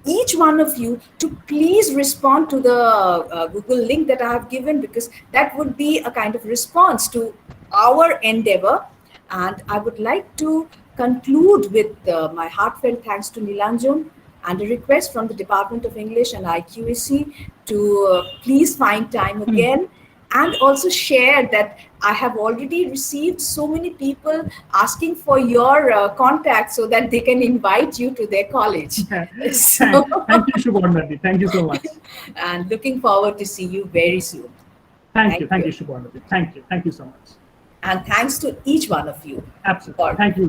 each one of you to please respond to the Google link that I have given, because that would be a kind of response to our endeavor. And I would like to conclude with my heartfelt thanks to Nilanjan and a request from the Department of English and IQAC to please find time again. And also share that I have already received so many people asking for your contact so that they can invite you to their college. Thank you, Shubharnati. Thank you so much. And looking forward to see you very soon. Thank you, Shubharnati. Thank you so much. And thanks to each one of you. Absolutely. Thank you.